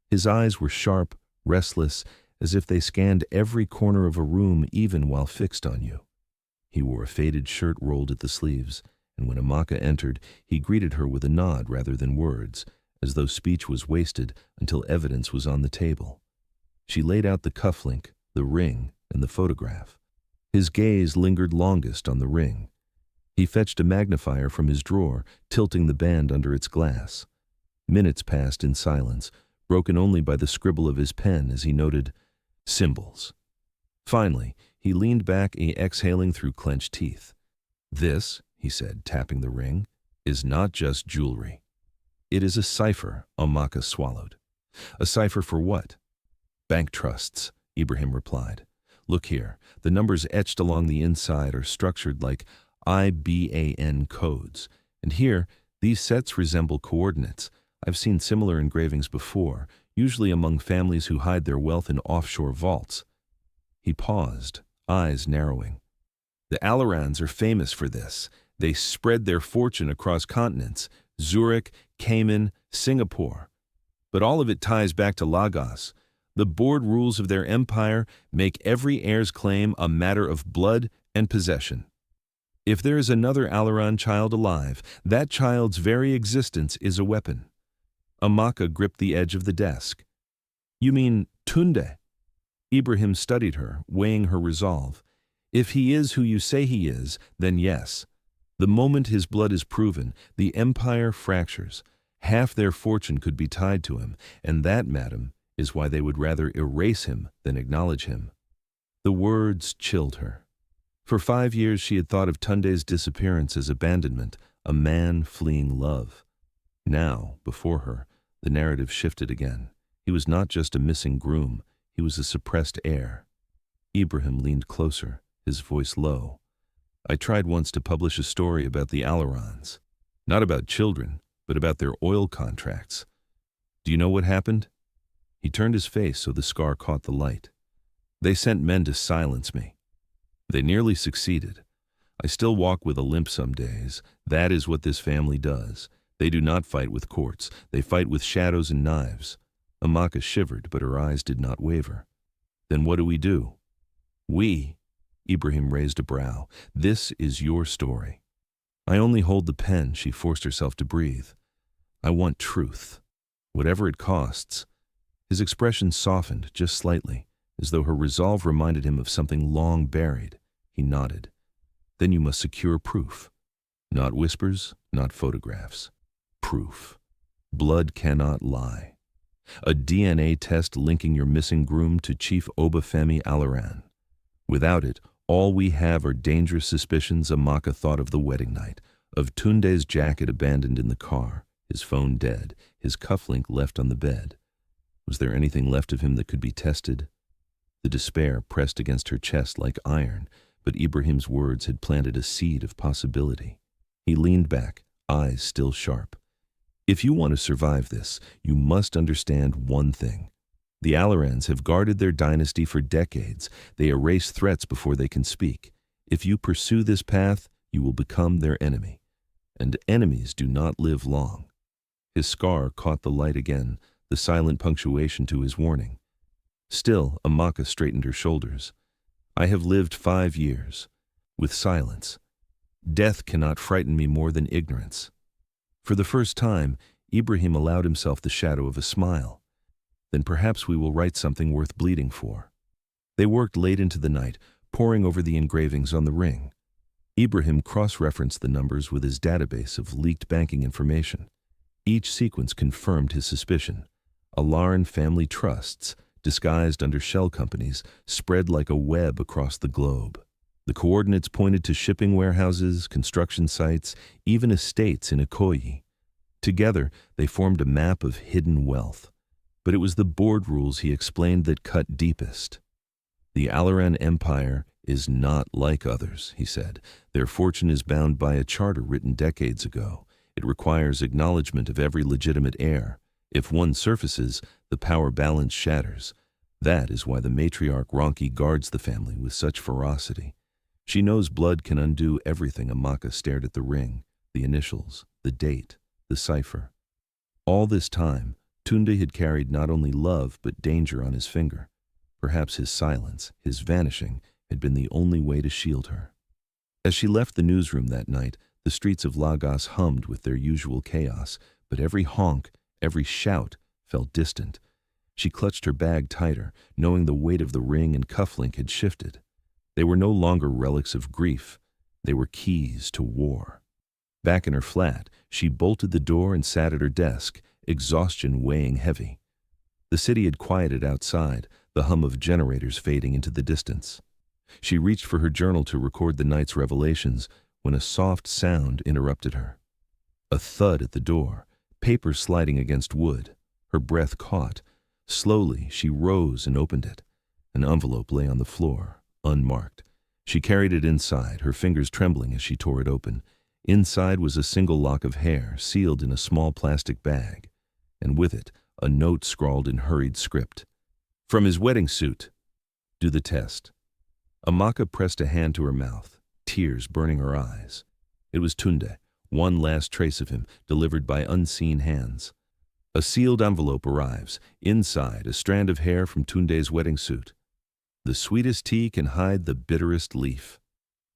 His eyes were sharp, restless, as if they scanned every corner of a room even while fixed on you. He wore a faded shirt rolled at the sleeves, and when Amaka entered, he greeted her with a nod rather than words, as though speech was wasted until evidence was on the table. She laid out the cufflink, the ring, and the photograph. His gaze lingered longest on the ring. He fetched a magnifier from his drawer, tilting the band under its glass. Minutes passed in silence, broken only by the scribble of his pen as he noted symbols. Finally, he leaned back, exhaling through clenched teeth. This, he said, tapping the ring, is not just jewelry. It is a cipher, Amaka swallowed. A cipher for what? Bank trusts, Ibrahim replied. Look here, the numbers etched along the inside are structured like IBAN codes. And here, these sets resemble coordinates. I've seen similar engravings before, usually among families who hide their wealth in offshore vaults. He paused, eyes narrowing. The Alarans are famous for this. They spread their fortune across continents, Zurich, Cayman, Singapore. But all of it ties back to Lagos. The board rules of their empire make every heir's claim a matter of blood and possession. If there is another Alaran child alive, that child's very existence is a weapon. Amaka gripped the edge of the desk. You mean Tunde? Ibrahim studied her, weighing her resolve. If he is who you say he is, then yes. The moment his blood is proven, the empire fractures. Half their fortune could be tied to him, and that, madam, is why they would rather erase him than acknowledge him. The words chilled her. For 5 years she had thought of Tunde's disappearance as abandonment, a man fleeing love. Now, before her, the narrative shifted again. He was not just a missing groom, he was a suppressed heir. Ibrahim leaned closer, his voice low. I tried once to publish a story about the Alarans. Not about children, but about their oil contracts. Do you know what happened? He turned his face so the scar caught the light. They sent men to silence me. They nearly succeeded. I still walk with a limp some days. That is what this family does. They do not fight with courts. They fight with shadows and knives. Amaka shivered, but her eyes did not waver. Then what do? We, Ibrahim raised a brow. This is your story. I only hold the pen, she forced herself to breathe. I want truth, whatever it costs. His expression softened just slightly, as though her resolve reminded him of something long buried. He nodded. Then you must secure proof. Not whispers, not photographs. Proof. Blood cannot lie. A DNA test linking your missing groom to Chief Obafemi Alaran. Without it, all we have are dangerous suspicions. Amaka thought of the wedding night, of Tunde's jacket abandoned in the car, his phone dead, his cufflink left on the bed. Was there anything left of him that could be tested? The despair pressed against her chest like iron, but Ibrahim's words had planted a seed of possibility. He leaned back, eyes still sharp. If you want to survive this, you must understand one thing. The Alarans have guarded their dynasty for decades. They erase threats before they can speak. If you pursue this path, you will become their enemy. And enemies do not live long. His scar caught the light again, the silent punctuation to his warning. Still, Amaka straightened her shoulders. I have lived 5 years, with silence. Death cannot frighten me more than ignorance. For the first time, Ibrahim allowed himself the shadow of a smile. Then perhaps we will write something worth bleeding for. They worked late into the night, poring over the engravings on the ring. Ibrahim cross-referenced the numbers with his database of leaked banking information. Each sequence confirmed his suspicion. Alaran family trusts, disguised under shell companies, spread like a web across the globe. The coordinates pointed to shipping warehouses, construction sites, even estates in Ikoyi. Together, they formed a map of hidden wealth. But it was the board rules, he explained, that cut deepest. The Alaran Empire is not like others, he said. Their fortune is bound by a charter written decades ago. It requires acknowledgement of every legitimate heir. If one surfaces, the power balance shatters. That is why the matriarch Ronki guards the family with such ferocity. She knows blood can undo everything. Amaka stared at the ring, the initials, the date, the cipher. All this time, Tunde had carried not only love but danger on his finger. Perhaps his silence, his vanishing, had been the only way to shield her. As she left the newsroom that night, the streets of Lagos hummed with their usual chaos, but every honk, every shout felt distant. She clutched her bag tighter, knowing the weight of the ring and cufflink had shifted. They were no longer relics of grief. They were keys to war. Back in her flat, she bolted the door and sat at her desk, exhaustion weighing heavy. The city had quieted outside, the hum of generators fading into the distance. She reached for her journal to record the night's revelations when a soft sound interrupted her. A thud at the door, paper sliding against wood. Her breath caught. Slowly, she rose and opened it. An envelope lay on the floor, unmarked. She carried it inside, her fingers trembling as she tore it open. Inside was a single lock of hair, sealed in a small plastic bag, and with it, a note scrawled in hurried script. From his wedding suit. Do the test. Amaka pressed a hand to her mouth, tears burning her eyes. It was Tunde, one last trace of him, delivered by unseen hands. A sealed envelope arrives. Inside, a strand of hair from Tunde's wedding suit. The sweetest tea can hide the bitterest leaf.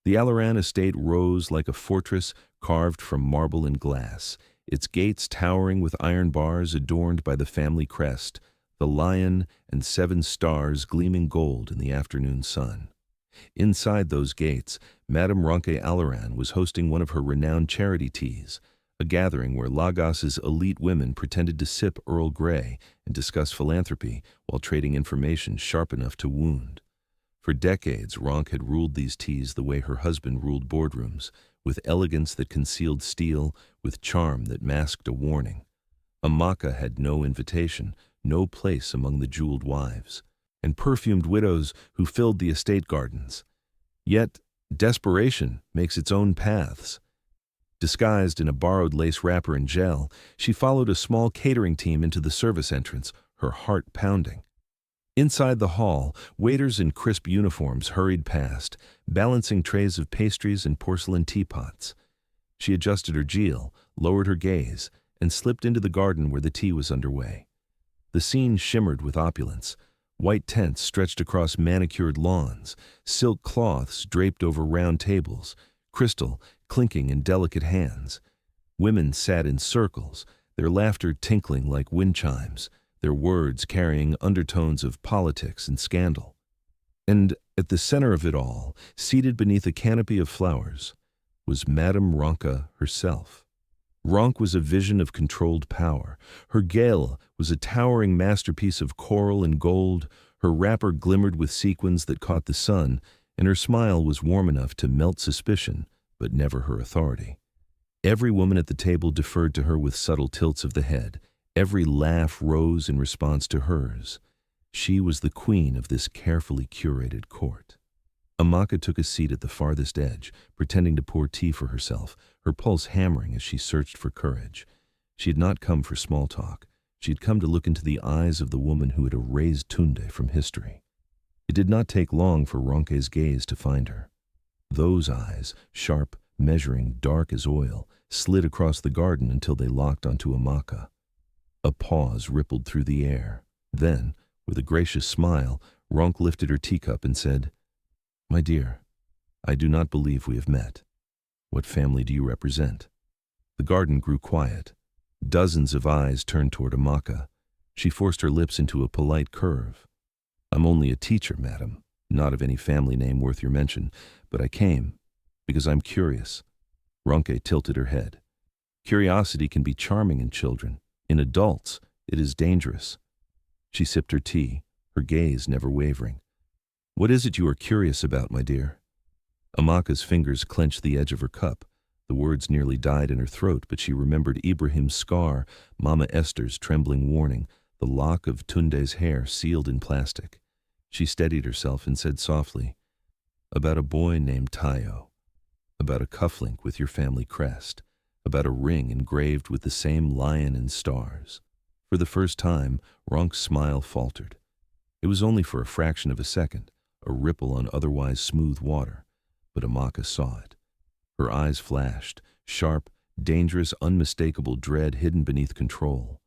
The Alaran estate rose like a fortress carved from marble and glass, its gates towering with iron bars adorned by the family crest, the lion and 7 stars gleaming gold in the afternoon sun. Inside those gates, Madame Ronke Alaran was hosting one of her renowned charity teas, a gathering where Lagos's elite women pretended to sip Earl Grey and discuss philanthropy while trading information sharp enough to wound. For decades, Ronk had ruled these teas the way her husband ruled boardrooms, with elegance that concealed steel, with charm that masked a warning. Amaka had no invitation, no place among the jeweled wives, and perfumed widows who filled the estate gardens. Yet, desperation makes its own paths. Disguised in a borrowed lace wrapper and gel, she followed a small catering team into the service entrance, her heart pounding. Inside the hall, waiters in crisp uniforms hurried past, balancing trays of pastries and porcelain teapots. She adjusted her jeel, lowered her gaze, and slipped into the garden where the tea was underway. The scene shimmered with opulence. White tents stretched across manicured lawns, silk cloths draped over round tables, crystal clinking in delicate hands. Women sat in circles, their laughter tinkling like wind chimes, their words carrying undertones of politics and scandal. And at the center of it all, seated beneath a canopy of flowers, was Madame Ronka herself. Ronk was a vision of controlled power. Her gala was a towering masterpiece of coral and gold, her wrapper glimmered with sequins that caught the sun, and her smile was warm enough to melt suspicion, but never her authority. Every woman at the table deferred to her with subtle tilts of the head. Every laugh rose in response to hers. She was the queen of this carefully curated court. Amaka took a seat at the farthest edge, pretending to pour tea for herself, her pulse hammering as she searched for courage. She had not come for small talk. She had come to look into the eyes of the woman who had erased Tunde from history. It did not take long for Ronke's gaze to find her. Those eyes, sharp, measuring, dark as oil, slid across the garden until they locked onto Amaka. A pause rippled through the air. Then, with a gracious smile, Ronk lifted her teacup and said, "My dear, I do not believe we have met. What family do you represent?" The garden grew quiet. Dozens of eyes turned toward Amaka. She forced her lips into a polite curve. "I'm only a teacher, madam, not of any family name worth your mention, but I came because I'm curious." Ronke tilted her head. "Curiosity can be charming in children. In adults, it is dangerous." She sipped her tea, her gaze never wavering. "What is it you are curious about, my dear?" Amaka's fingers clenched the edge of her cup. The words nearly died in her throat, but she remembered Ibrahim's scar, Mama Esther's trembling warning, the lock of Tunde's hair sealed in plastic. She steadied herself and said softly, "About a boy named Tayo. About a cufflink with your family crest. About a ring engraved with the same lion and stars." For the first time, Ronk's smile faltered. It was only for a fraction of a second, a ripple on otherwise smooth water, but Amaka saw it. Her eyes flashed, sharp, dangerous, unmistakable dread hidden beneath control.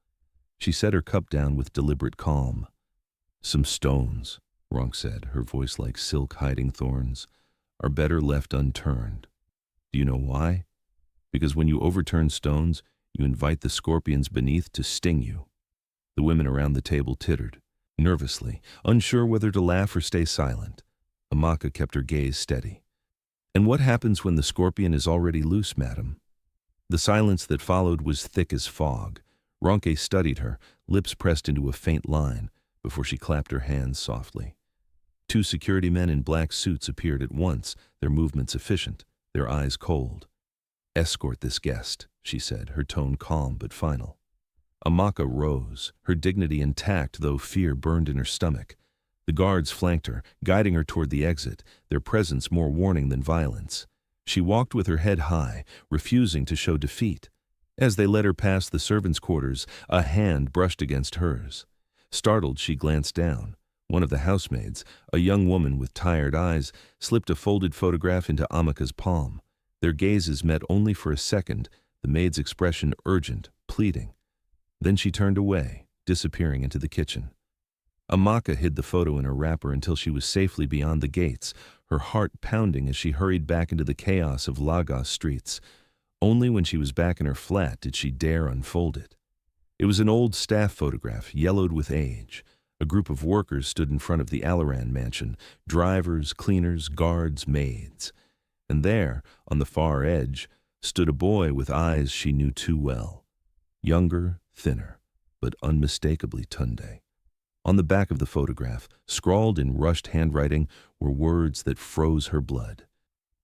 She set her cup down with deliberate calm. "Some stones," Ronk said, her voice like silk hiding thorns, "are better left unturned. Do you know why? Because when you overturn stones, you invite the scorpions beneath to sting you." The women around the table tittered, nervously, unsure whether to laugh or stay silent. Amaka kept her gaze steady. "And what happens when the scorpion is already loose, madam?" The silence that followed was thick as fog. Ronke studied her, lips pressed into a faint line, before she clapped her hands softly. Two security men in black suits appeared at once, their movements efficient, their eyes cold. "Escort this guest," she said, her tone calm but final. Amaka rose, her dignity intact though fear burned in her stomach. The guards flanked her, guiding her toward the exit, their presence more warning than violence. She walked with her head high, refusing to show defeat. As they led her past the servants' quarters, a hand brushed against hers. Startled, she glanced down. One of the housemaids, a young woman with tired eyes, slipped a folded photograph into Amaka's palm. Their gazes met only for a second, the maid's expression urgent, pleading. Then she turned away, disappearing into the kitchen. Amaka hid the photo in her wrapper until she was safely beyond the gates, her heart pounding as she hurried back into the chaos of Lagos streets. Only when she was back in her flat did she dare unfold it. It was an old staff photograph, yellowed with age. A group of workers stood in front of the Alaran mansion, drivers, cleaners, guards, maids. And there, on the far edge, stood a boy with eyes she knew too well. Younger, thinner, but unmistakably Tunde. On the back of the photograph, scrawled in rushed handwriting, were words that froze her blood.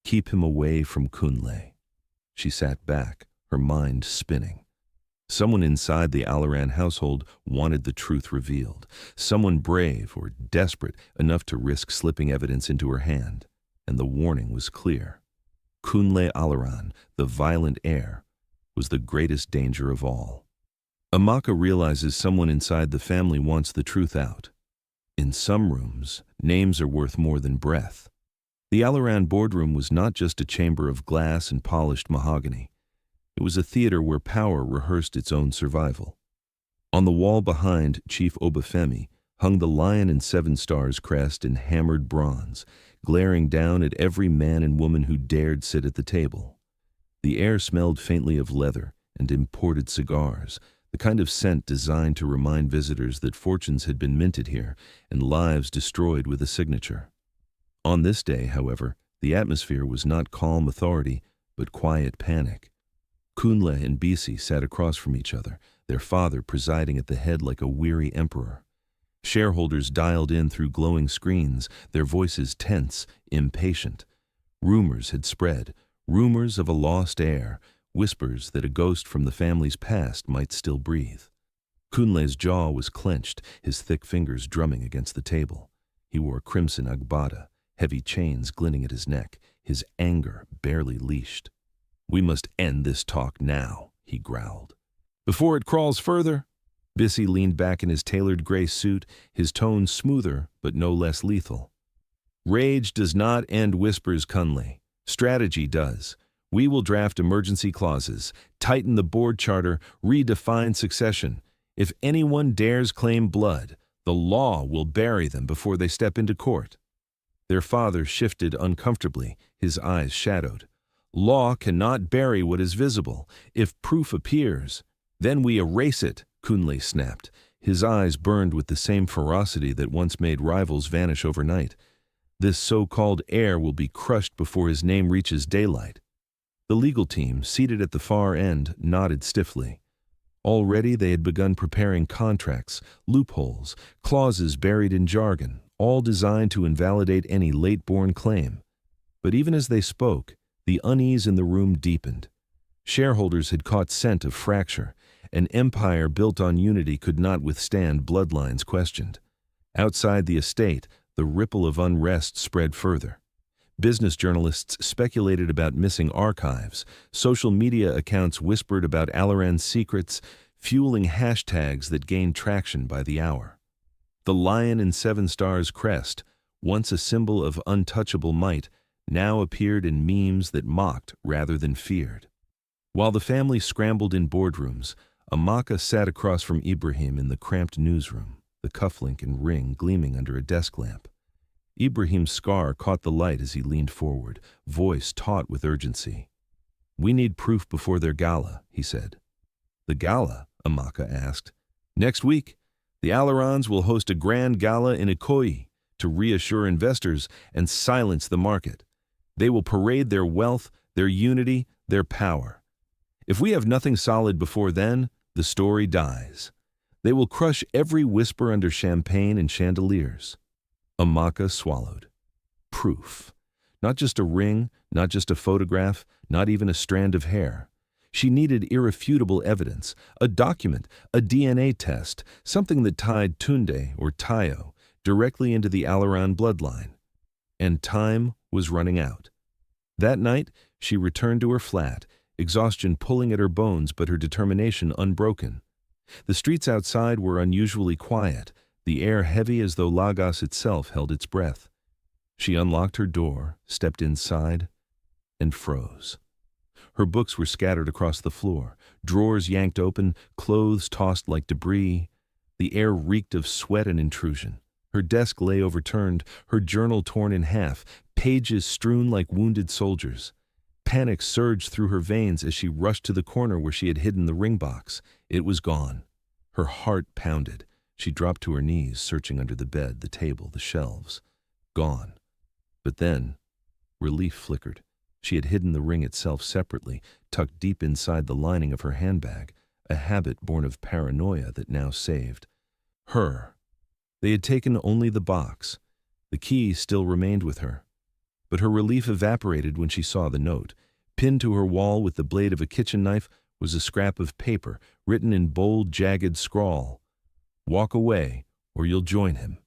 "Keep him away from Kunle." She sat back, her mind spinning. Someone inside the Alaran household wanted the truth revealed. Someone brave or desperate enough to risk slipping evidence into her hand. And the warning was clear. Kunle Alaran, the violent heir, was the greatest danger of all. Amaka realizes someone inside the family wants the truth out. In some rooms, names are worth more than breath. The Alaran boardroom was not just a chamber of glass and polished mahogany. It was a theater where power rehearsed its own survival. On the wall behind Chief Obafemi hung the lion and 7 stars crest in hammered bronze, glaring down at every man and woman who dared sit at the table. The air smelled faintly of leather and imported cigars, the kind of scent designed to remind visitors that fortunes had been minted here and lives destroyed with a signature. On this day, however, the atmosphere was not calm authority, but quiet panic. Kunle and Bisi sat across from each other, their father presiding at the head like a weary emperor. Shareholders dialed in through glowing screens, their voices tense, impatient. Rumors had spread, rumors of a lost heir, whispers that a ghost from the family's past might still breathe. Kunle's jaw was clenched, his thick fingers drumming against the table. He wore crimson agbada, heavy chains glinting at his neck, his anger barely leashed. "We must end this talk now," he growled. "Before it crawls further." Bisi leaned back in his tailored gray suit, his tone smoother but no less lethal. "Rage does not end whispers, Kunle. Strategy does. We will draft emergency clauses, tighten the board charter, redefine succession. If anyone dares claim blood, the law will bury them before they step into court." Their father shifted uncomfortably, his eyes shadowed. "Law cannot bury what is visible. If proof appears, then we erase it," Kunle snapped. His eyes burned with the same ferocity that once made rivals vanish overnight. "This so-called heir will be crushed before his name reaches daylight." The legal team, seated at the far end, nodded stiffly. Already they had begun preparing contracts, loopholes, clauses buried in jargon, all designed to invalidate any late-born claim. But even as they spoke, the unease in the room deepened. Shareholders had caught scent of fracture. An empire built on unity could not withstand bloodlines questioned. Outside the estate, the ripple of unrest spread further. Business journalists speculated about missing archives. Social media accounts whispered about Alaran's secrets, fueling hashtags that gained traction by the hour. The lion in 7 stars crest, once a symbol of untouchable might, now appeared in memes that mocked rather than feared. While the family scrambled in boardrooms, Amaka sat across from Ibrahim in the cramped newsroom, the cufflink and ring gleaming under a desk lamp. Ibrahim's scar caught the light as he leaned forward, voice taut with urgency. "We need proof before their gala," he said. "The gala?" Amaka asked. "Next week, the Alarans will host a grand gala in Ikoyi to reassure investors and silence the market. They will parade their wealth, their unity, their power. If we have nothing solid before then, the story dies. They will crush every whisper under champagne and chandeliers." Amaka swallowed. Proof. Not just a ring, not just a photograph, not even a strand of hair. She needed irrefutable evidence, a document, a DNA test, something that tied Tunde, or Tayo, directly into the Alaran bloodline. And time was running out. That night, she returned to her flat, exhaustion pulling at her bones but her determination unbroken. The streets outside were unusually quiet, the air heavy as though Lagos itself held its breath. She unlocked her door, stepped inside, and froze. Her books were scattered across the floor, drawers yanked open, clothes tossed like debris. The air reeked of sweat and intrusion. Her desk lay overturned, her journal torn in half, pages strewn like wounded soldiers. Panic surged through her veins as she rushed to the corner where she had hidden the ring box. It was gone. Her heart pounded. She dropped to her knees, searching under the bed, the table, the shelves. Gone. But then, relief flickered. She had hidden the ring itself separately, tucked deep inside the lining of her handbag, a habit born of paranoia that now saved her. They had taken only the box. The key still remained with her. But her relief evaporated when she saw the note. Pinned to her wall with the blade of a kitchen knife was a scrap of paper, written in bold, jagged scrawl. "Walk away, or you'll join him."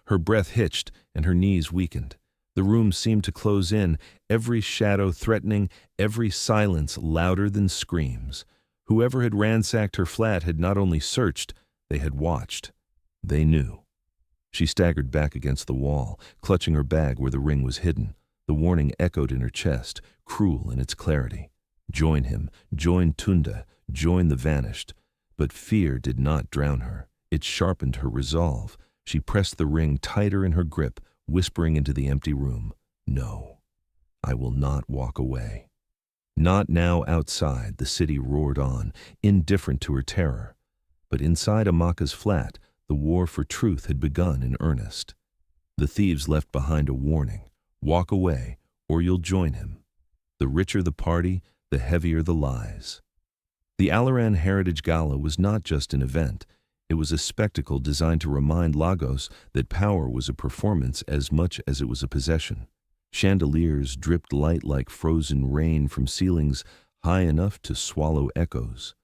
Her breath hitched, and her knees weakened. The room seemed to close in, every shadow threatening, every silence louder than screams. Whoever had ransacked her flat had not only searched, they had watched. They knew. She staggered back against the wall, clutching her bag where the ring was hidden. The warning echoed in her chest, cruel in its clarity. Join him, join Tunde, join the vanished. But fear did not drown her. It sharpened her resolve. She pressed the ring tighter in her grip, whispering into the empty room, "No, I will not walk away." Not now outside, the city roared on, indifferent to her terror. But inside Amaka's flat, the war for truth had begun in earnest. The thieves left behind a warning: walk away, or you'll join him. The richer the party, the heavier the lies. The Alaran Heritage Gala was not just an event. It was a spectacle designed to remind Lagos that power was a performance as much as it was a possession. Chandeliers dripped light like frozen rain from ceilings high enough to swallow echoes.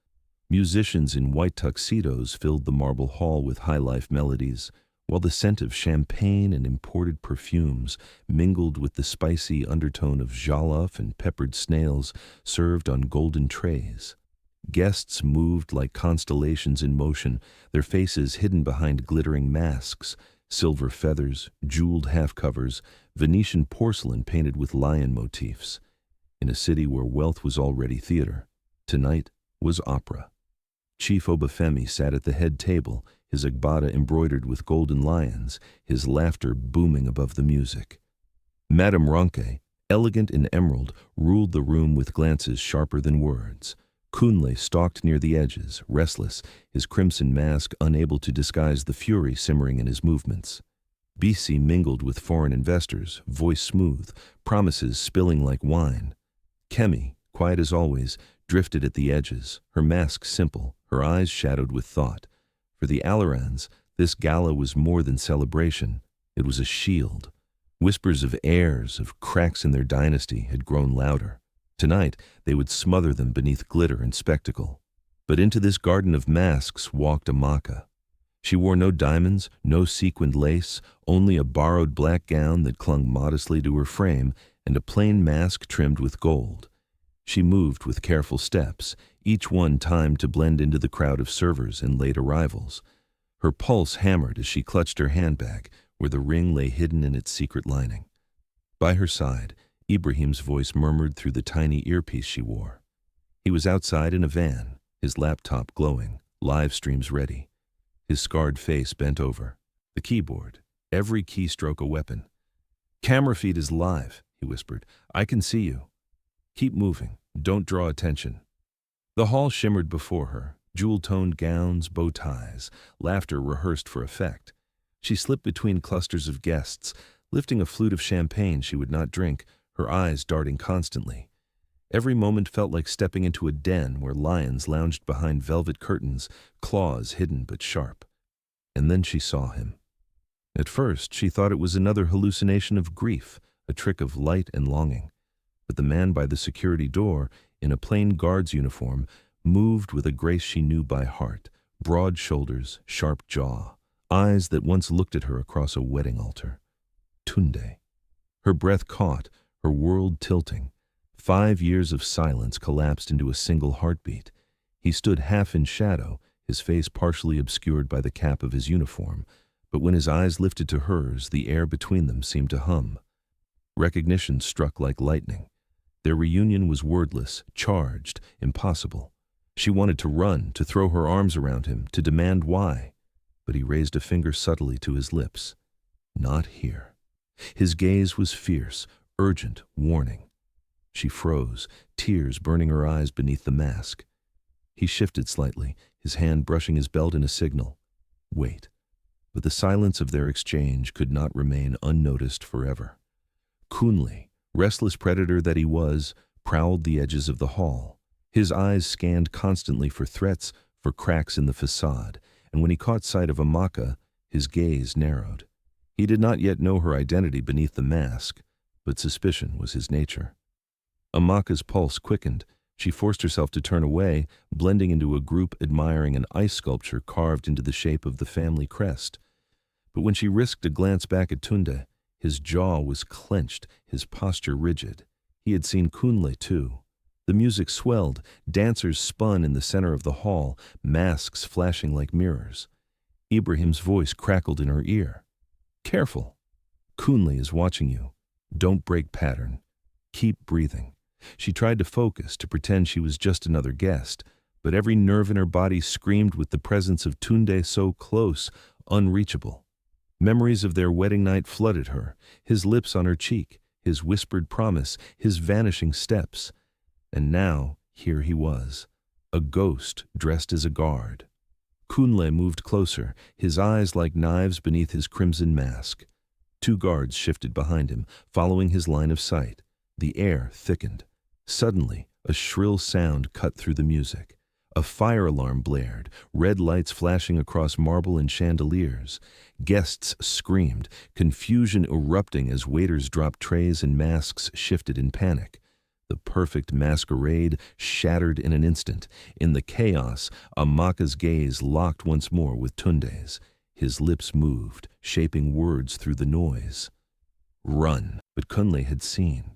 Musicians in white tuxedos filled the marble hall with high-life melodies, while the scent of champagne and imported perfumes mingled with the spicy undertone of jollof and peppered snails served on golden trays. Guests moved like constellations in motion, their faces hidden behind glittering masks, silver feathers, jeweled half-covers, Venetian porcelain painted with lion motifs. In a city where wealth was already theater, tonight was opera. Chief Obafemi sat at the head table, his agbada embroidered with golden lions, his laughter booming above the music. Madame Ronke, elegant in emerald, ruled the room with glances sharper than words. Kunle stalked near the edges, restless, his crimson mask unable to disguise the fury simmering in his movements. Bisi mingled with foreign investors, voice smooth, promises spilling like wine. Kemi, quiet as always, drifted at the edges, her mask simple, her eyes shadowed with thought. For the Alarans, this gala was more than celebration. It was a shield. Whispers of heirs, of cracks in their dynasty, had grown louder. Tonight, they would smother them beneath glitter and spectacle. But into this garden of masks walked Amaka. She wore no diamonds, no sequined lace, only a borrowed black gown that clung modestly to her frame and a plain mask trimmed with gold. She moved with careful steps, each one timed to blend into the crowd of servers and late arrivals. Her pulse hammered as she clutched her handbag, where the ring lay hidden in its secret lining. By her side, Ibrahim's voice murmured through the tiny earpiece she wore. He was outside in a van, his laptop glowing, live streams ready. His scarred face bent over. The keyboard, every keystroke a weapon. "Camera feed is live," he whispered. "I can see you. Keep moving. Don't draw attention." The hall shimmered before her, jewel-toned gowns, bow ties, laughter rehearsed for effect. She slipped between clusters of guests, lifting a flute of champagne she would not drink, her eyes darting constantly. Every moment felt like stepping into a den where lions lounged behind velvet curtains, claws hidden but sharp. And then she saw him. At first, she thought it was another hallucination of grief, a trick of light and longing. But the man by the security door, in a plain guard's uniform, moved with a grace she knew by heart, broad shoulders, sharp jaw, eyes that once looked at her across a wedding altar. Tunde. Her breath caught, her world tilting. 5 years of silence collapsed into a single heartbeat. He stood half in shadow, his face partially obscured by the cap of his uniform, but when his eyes lifted to hers, the air between them seemed to hum. Recognition struck like lightning. Their reunion was wordless, charged, impossible. She wanted to run, to throw her arms around him, to demand why. But he raised a finger subtly to his lips. Not here. His gaze was fierce, urgent, warning. She froze, tears burning her eyes beneath the mask. He shifted slightly, his hand brushing his belt in a signal. Wait. But the silence of their exchange could not remain unnoticed forever. Kunle, restless predator that he was, prowled the edges of the hall. His eyes scanned constantly for threats, for cracks in the facade, and when he caught sight of Amaka, his gaze narrowed. He did not yet know her identity beneath the mask, but suspicion was his nature. Amaka's pulse quickened. She forced herself to turn away, blending into a group admiring an ice sculpture carved into the shape of the family crest. But when she risked a glance back at Tunde, his jaw was clenched, his posture rigid. He had seen Kunle too. The music swelled, dancers spun in the center of the hall, masks flashing like mirrors. Ibrahim's voice crackled in her ear. "Careful. Kunle is watching you. Don't break pattern. Keep breathing." She tried to focus, to pretend she was just another guest, but every nerve in her body screamed with the presence of Tunde so close, unreachable. Memories of their wedding night flooded her, his lips on her cheek, his whispered promise, his vanishing steps. And now, here he was, a ghost dressed as a guard. Kunle moved closer, his eyes like knives beneath his crimson mask. 2 guards shifted behind him, following his line of sight. The air thickened. Suddenly, a shrill sound cut through the music. A fire alarm blared, red lights flashing across marble and chandeliers. Guests screamed, confusion erupting as waiters dropped trays and masks shifted in panic. The perfect masquerade shattered in an instant. In the chaos, Amaka's gaze locked once more with Tunde's. His lips moved, shaping words through the noise. Run! But Kunle had seen.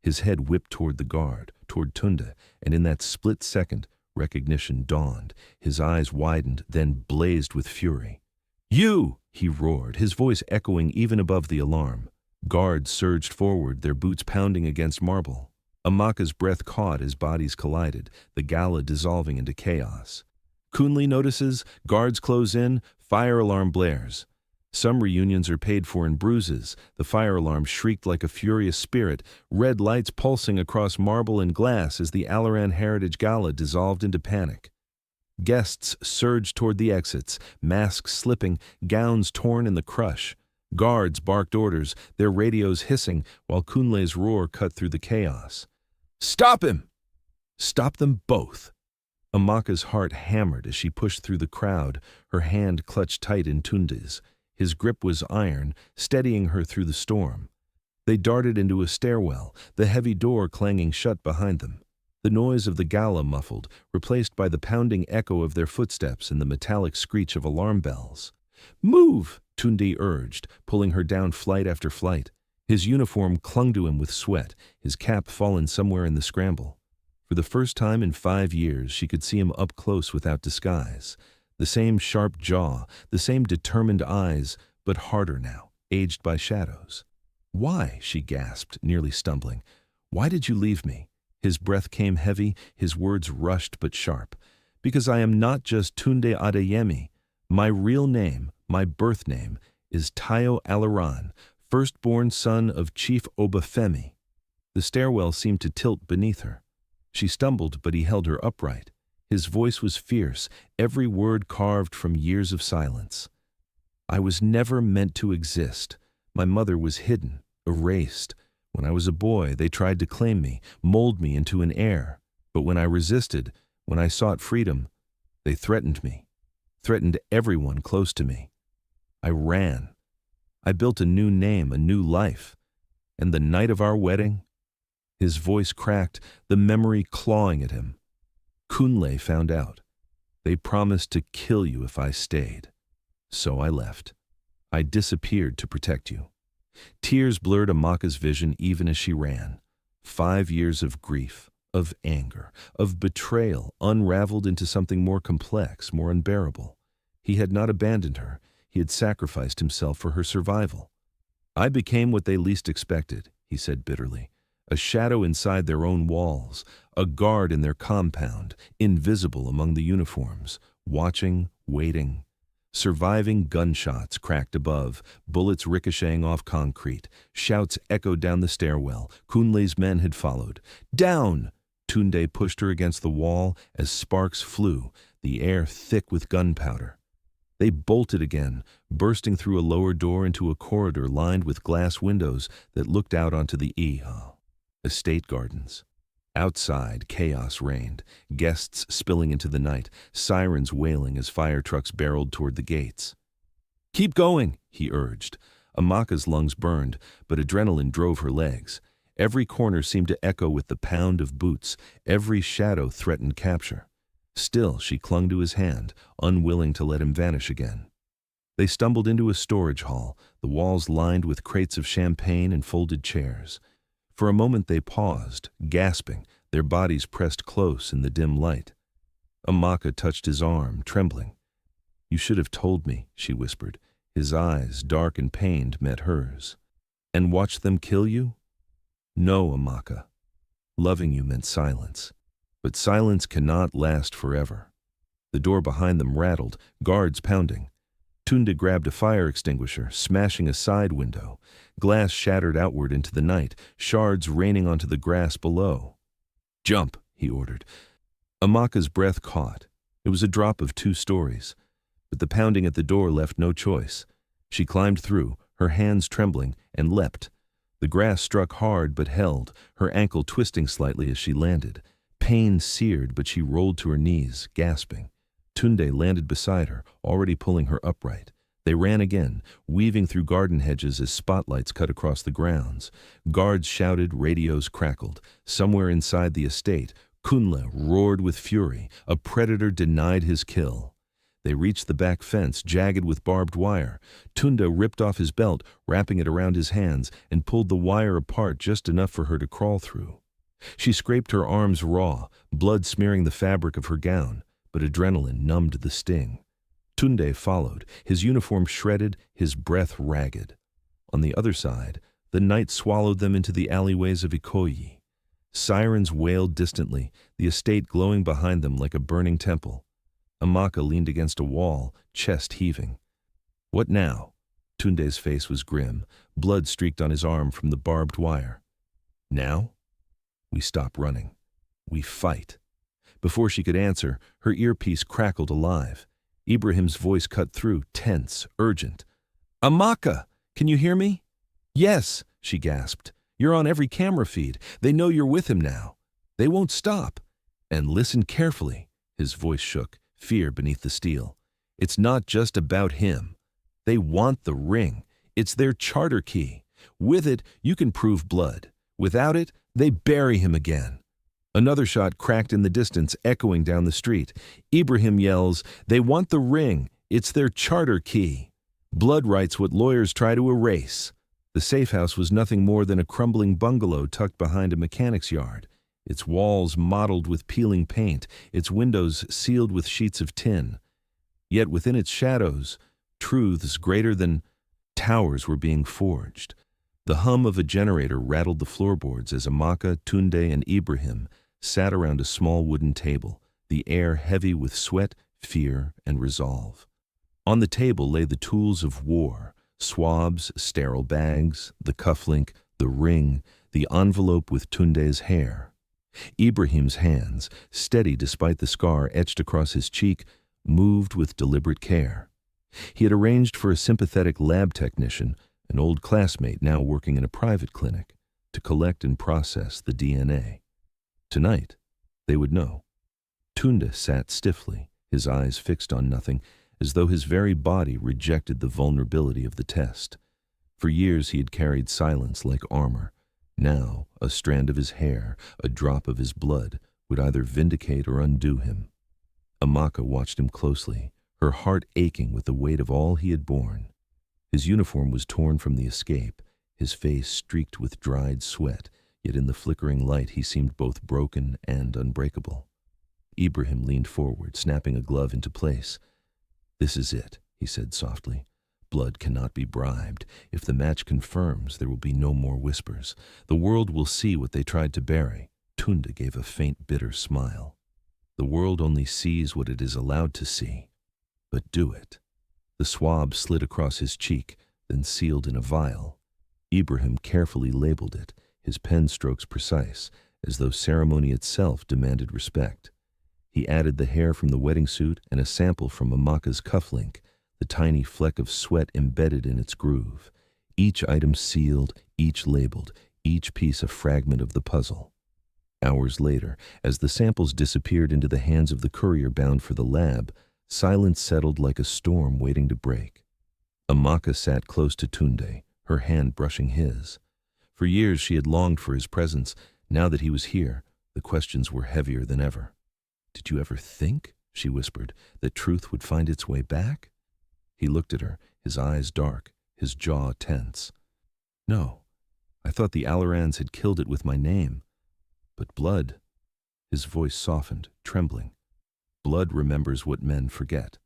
His head whipped toward the guard, toward Tunde, and in that split second, recognition dawned. His eyes widened, then blazed with fury. "You!" he roared, his voice echoing even above the alarm. Guards surged forward, their boots pounding against marble. Amaka's breath caught as bodies collided, the gala dissolving into chaos. Kunle notices, guards close in, fire alarm blares. Some reunions are paid for in bruises. The fire alarm shrieked like a furious spirit, red lights pulsing across marble and glass as the Alaran Heritage Gala dissolved into panic. Guests surged toward the exits, masks slipping, gowns torn in the crush. Guards barked orders, their radios hissing, while Kunle's roar cut through the chaos. "Stop him!" "Stop them both!" Amaka's heart hammered as she pushed through the crowd, her hand clutched tight in Tunde's. His grip was iron, steadying her through the storm. They darted into a stairwell, the heavy door clanging shut behind them. The noise of the gala muffled, replaced by the pounding echo of their footsteps and the metallic screech of alarm bells. "Move!" Tunde urged, pulling her down flight after flight. His uniform clung to him with sweat, his cap fallen somewhere in the scramble. For the first time in 5 years, she could see him up close without disguise. The same sharp jaw, the same determined eyes, but harder now, aged by shadows. "Why?" she gasped, nearly stumbling. "Why did you leave me?" His breath came heavy, his words rushed but sharp. "Because I am not just Tunde Adeyemi. My real name, my birth name, is Tayo Alaran, firstborn son of Chief Obafemi." The stairwell seemed to tilt beneath her. She stumbled, but he held her upright. His voice was fierce, every word carved from years of silence. "I was never meant to exist. My mother was hidden, erased. When I was a boy, they tried to claim me, mold me into an heir. But when I resisted, when I sought freedom, they threatened me, threatened everyone close to me. I ran. I built a new name, a new life. And the night of our wedding," his voice cracked, the memory clawing at him, "Kunle found out. They promised to kill you if I stayed. So I left. I disappeared to protect you." Tears blurred Amaka's vision even as she ran. 5 years of grief, of anger, of betrayal unraveled into something more complex, more unbearable. He had not abandoned her. He had sacrificed himself for her survival. "I became what they least expected," he said bitterly. "A shadow inside their own walls, a guard in their compound, invisible among the uniforms, watching, waiting. Surviving gunshots cracked above, bullets ricocheting off concrete. Shouts echoed down the stairwell. Kunle's men had followed. "Down!" Tunde pushed her against the wall as sparks flew, the air thick with gunpowder. They bolted again, bursting through a lower door into a corridor lined with glass windows that looked out onto the estate gardens. Outside, chaos reigned, guests spilling into the night, sirens wailing as fire trucks barreled toward the gates. "Keep going," he urged. Amaka's lungs burned, but adrenaline drove her legs. Every corner seemed to echo with the pound of boots, every shadow threatened capture. Still, she clung to his hand, unwilling to let him vanish again. They stumbled into a storage hall, the walls lined with crates of champagne and folded chairs. For a moment they paused, gasping, their bodies pressed close in the dim light. Amaka touched his arm, trembling. "You should have told me," she whispered. His eyes, dark and pained, met hers. "And watched them kill you?" "No, Amaka. Loving you meant silence. But silence cannot last forever." The door behind them rattled, guards pounding. Tunde grabbed a fire extinguisher, smashing a side window. Glass shattered outward into the night, shards raining onto the grass below. "Jump," he ordered. Amaka's breath caught. It was a drop of 2 stories. But the pounding at the door left no choice. She climbed through, her hands trembling, and leapt. The grass struck hard but held, her ankle twisting slightly as she landed. Pain seared, but she rolled to her knees, gasping. Tunde landed beside her, already pulling her upright. They ran again, weaving through garden hedges as spotlights cut across the grounds. Guards shouted, radios crackled. Somewhere inside the estate, Kunle roared with fury. A predator denied his kill. They reached the back fence, jagged with barbed wire. Tunde ripped off his belt, wrapping it around his hands, and pulled the wire apart just enough for her to crawl through. She scraped her arms raw, blood smearing the fabric of her gown, but adrenaline numbed the sting. Tunde followed, his uniform shredded, his breath ragged. On the other side, the night swallowed them into the alleyways of Ikoyi. Sirens wailed distantly, the estate glowing behind them like a burning temple. Amaka leaned against a wall, chest heaving. "What now?" Tunde's face was grim, blood streaked on his arm from the barbed wire. "Now? We stop running. We fight." Before she could answer, her earpiece crackled alive. Ibrahim's voice cut through, tense, urgent. "Amaka, can you hear me?" "Yes," she gasped. "You're on every camera feed. They know you're with him now. They won't stop. And listen carefully. His voice shook, fear beneath the steel. "It's not just about him. They want the ring. It's their charter key. With it, you can prove blood. Without it, they bury him again." Another shot cracked in the distance, echoing down the street. Ibrahim yells, "They want the ring. It's their charter key. Blood writes what lawyers try to erase." The safe house was nothing more than a crumbling bungalow tucked behind a mechanic's yard, its walls mottled with peeling paint, its windows sealed with sheets of tin. Yet within its shadows, truths greater than towers were being forged. The hum of a generator rattled the floorboards as Amaka, Tunde, and Ibrahim sat around a small wooden table, the air heavy with sweat, fear, and resolve. On the table lay the tools of war: swabs, sterile bags, the cufflink, the ring, the envelope with Tunde's hair. Ibrahim's hands, steady despite the scar etched across his cheek, moved with deliberate care. He had arranged for a sympathetic lab technician, an old classmate now working in a private clinic, to collect and process the DNA. Tonight, they would know. Tunde sat stiffly, his eyes fixed on nothing, as though his very body rejected the vulnerability of the test. For years he had carried silence like armor. Now, a strand of his hair, a drop of his blood, would either vindicate or undo him. Amaka watched him closely, her heart aching with the weight of all he had borne. His uniform was torn from the escape, his face streaked with dried sweat, yet in the flickering light he seemed both broken and unbreakable. Ibrahim leaned forward, snapping a glove into place. "This is it," he said softly. "Blood cannot be bribed. If the match confirms, there will be no more whispers. The world will see what they tried to bury." Tunde gave a faint, bitter smile. "The world only sees what it is allowed to see. But do it." The swab slid across his cheek, then sealed in a vial. Ibrahim carefully labeled it, his pen strokes precise, as though ceremony itself demanded respect. He added the hair from the wedding suit and a sample from Amaka's cufflink, the tiny fleck of sweat embedded in its groove. Each item sealed, each labeled, each piece a fragment of the puzzle. Hours later, as the samples disappeared into the hands of the courier bound for the lab, silence settled like a storm waiting to break. Amaka sat close to Tunde, her hand brushing his. For years she had longed for his presence. Now that he was here, the questions were heavier than ever. "Did you ever think," she whispered, "that truth would find its way back?" He looked at her, his eyes dark, his jaw tense. "No, I thought the Alarans had killed it with my name. But blood," his voice softened, trembling. "Blood remembers what men forget."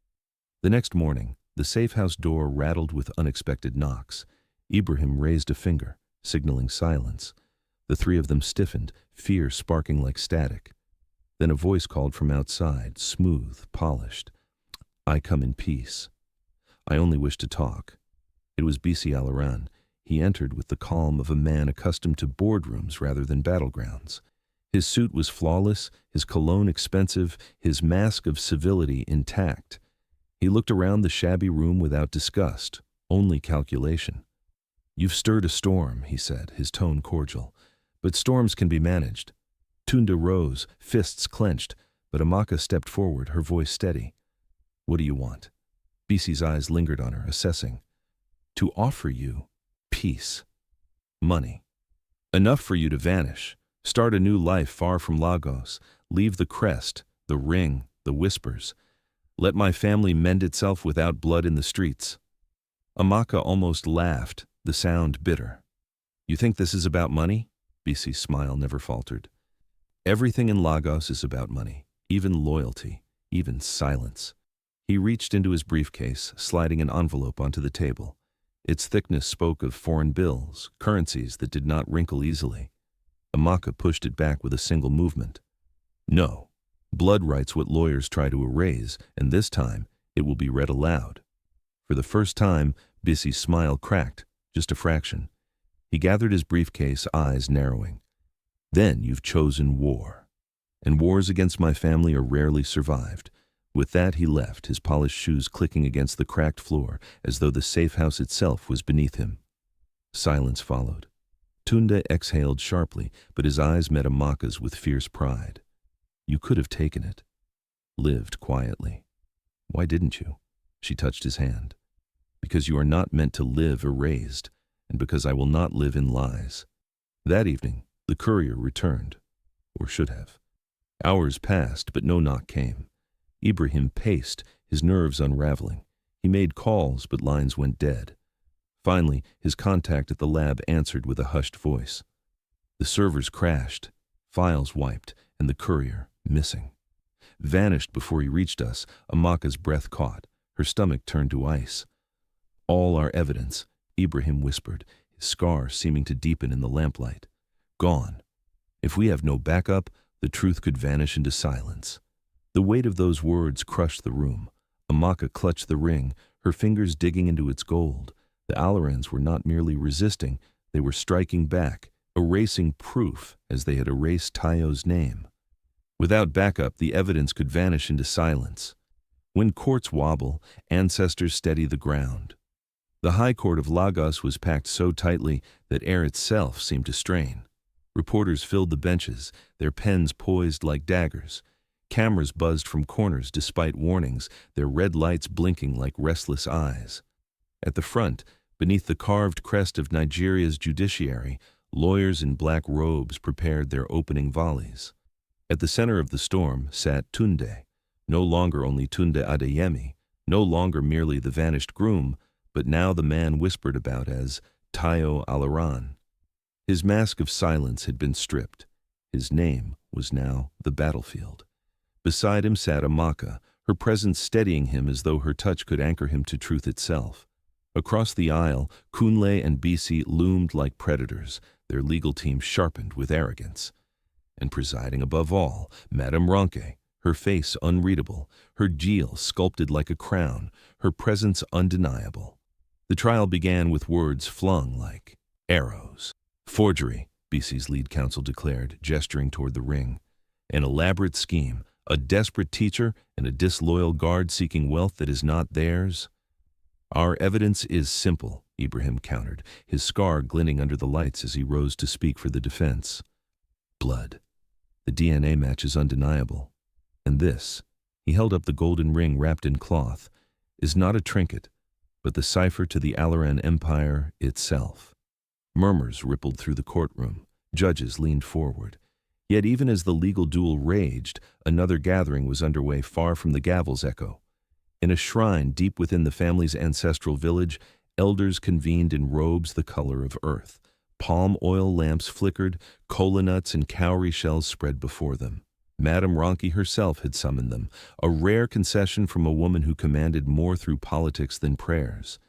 The next morning, the safe house door rattled with unexpected knocks. Ibrahim raised a finger, signaling silence. The three of them stiffened, fear sparking like static. Then a voice called from outside, smooth, polished. "I come in peace. I only wish to talk." It was B.C. Alaran. He entered with the calm of a man accustomed to boardrooms rather than battlegrounds. His suit was flawless, his cologne expensive, his mask of civility intact. He looked around the shabby room without disgust, only calculation. "You've stirred a storm," he said, his tone cordial. "But storms can be managed." Tunde rose, fists clenched, but Amaka stepped forward, her voice steady. "What do you want?" BC's eyes lingered on her, assessing. "To offer you peace. Money. Enough for you to vanish. Start a new life far from Lagos. Leave the crest, the ring, the whispers. Let my family mend itself without blood in the streets." Amaka almost laughed, the sound bitter. "You think this is about money?" BC's smile never faltered. "Everything in Lagos is about money, even loyalty, even silence." He reached into his briefcase, sliding an envelope onto the table. Its thickness spoke of foreign bills, currencies that did not wrinkle easily. Amaka pushed it back with a single movement. "No. Blood writes what lawyers try to erase, and this time it will be read aloud." For the first time, Bissy's smile cracked, just a fraction. He gathered his briefcase, eyes narrowing. "Then you've chosen war. And wars against my family are rarely survived." With that he left, his polished shoes clicking against the cracked floor, as though the safe house itself was beneath him. Silence followed. Tunde exhaled sharply, but his eyes met Amaka's with fierce pride. "You could have taken it." lived quietly. Why didn't you? She touched his hand. Because you are not meant to live erased, and because I will not live in lies. That evening, the courier returned, or should have. Hours passed, but no knock came. Ibrahim paced, his nerves unraveling. He made calls, but lines went dead. Finally, his contact at the lab answered with a hushed voice. The servers crashed, files wiped, and the courier, missing. Vanished before he reached us. Amaka's breath caught. Her stomach turned to ice. All our evidence, Ibrahim whispered, his scar seeming to deepen in the lamplight. Gone. If we have no backup, the truth could vanish into silence. The weight of those words crushed the room. Amaka clutched the ring, her fingers digging into its gold. The Alarans were not merely resisting, they were striking back, erasing proof as they had erased Tayo's name. Without backup, the evidence could vanish into silence. When courts wobble, ancestors steady the ground. The High Court of Lagos was packed so tightly that air itself seemed to strain. Reporters filled the benches, their pens poised like daggers. Cameras buzzed from corners despite warnings, their red lights blinking like restless eyes. At the front, beneath the carved crest of Nigeria's judiciary, lawyers in black robes prepared their opening volleys. At the center of the storm sat Tunde, no longer only Tunde Adeyemi, no longer merely the vanished groom, but now the man whispered about as Tayo Alaran. His mask of silence had been stripped. His name was now the battlefield. Beside him sat Amaka, her presence steadying him as though her touch could anchor him to truth itself. Across the aisle, Kunle and Bisi loomed like predators, their legal team sharpened with arrogance. And presiding above all, Madame Ronke, her face unreadable, her jewel sculpted like a crown, her presence undeniable. The trial began with words flung like arrows. Forgery, Bisi's lead counsel declared, gesturing toward the ring. An elaborate scheme, a desperate teacher and a disloyal guard seeking wealth that is not theirs. Our evidence is simple, Ibrahim countered, his scar glinting under the lights as he rose to speak for the defense. Blood. The DNA match is undeniable. And this, he held up the golden ring wrapped in cloth, is not a trinket, but the cipher to the Alaran Empire itself. Murmurs rippled through the courtroom. Judges leaned forward. Yet even as the legal duel raged, another gathering was underway far from the gavel's echo. In a shrine deep within the family's ancestral village, elders convened in robes the color of earth. Palm oil lamps flickered, kola nuts and cowrie shells spread before them. Madame Ronke herself had summoned them, a rare concession from a woman who commanded more through politics than prayers.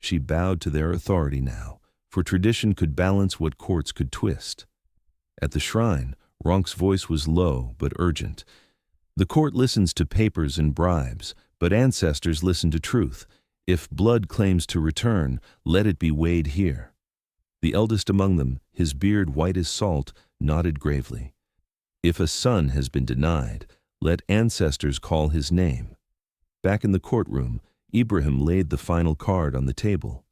She bowed to their authority now, for tradition could balance what courts could twist. At the shrine, Ronke's voice was low but urgent. The court listens to papers and bribes, but ancestors listen to truth. If blood claims to return, let it be weighed here. The eldest among them, his beard white as salt, nodded gravely. If a son has been denied, let ancestors call his name. Back in the courtroom, Ibrahim laid the final card on the table.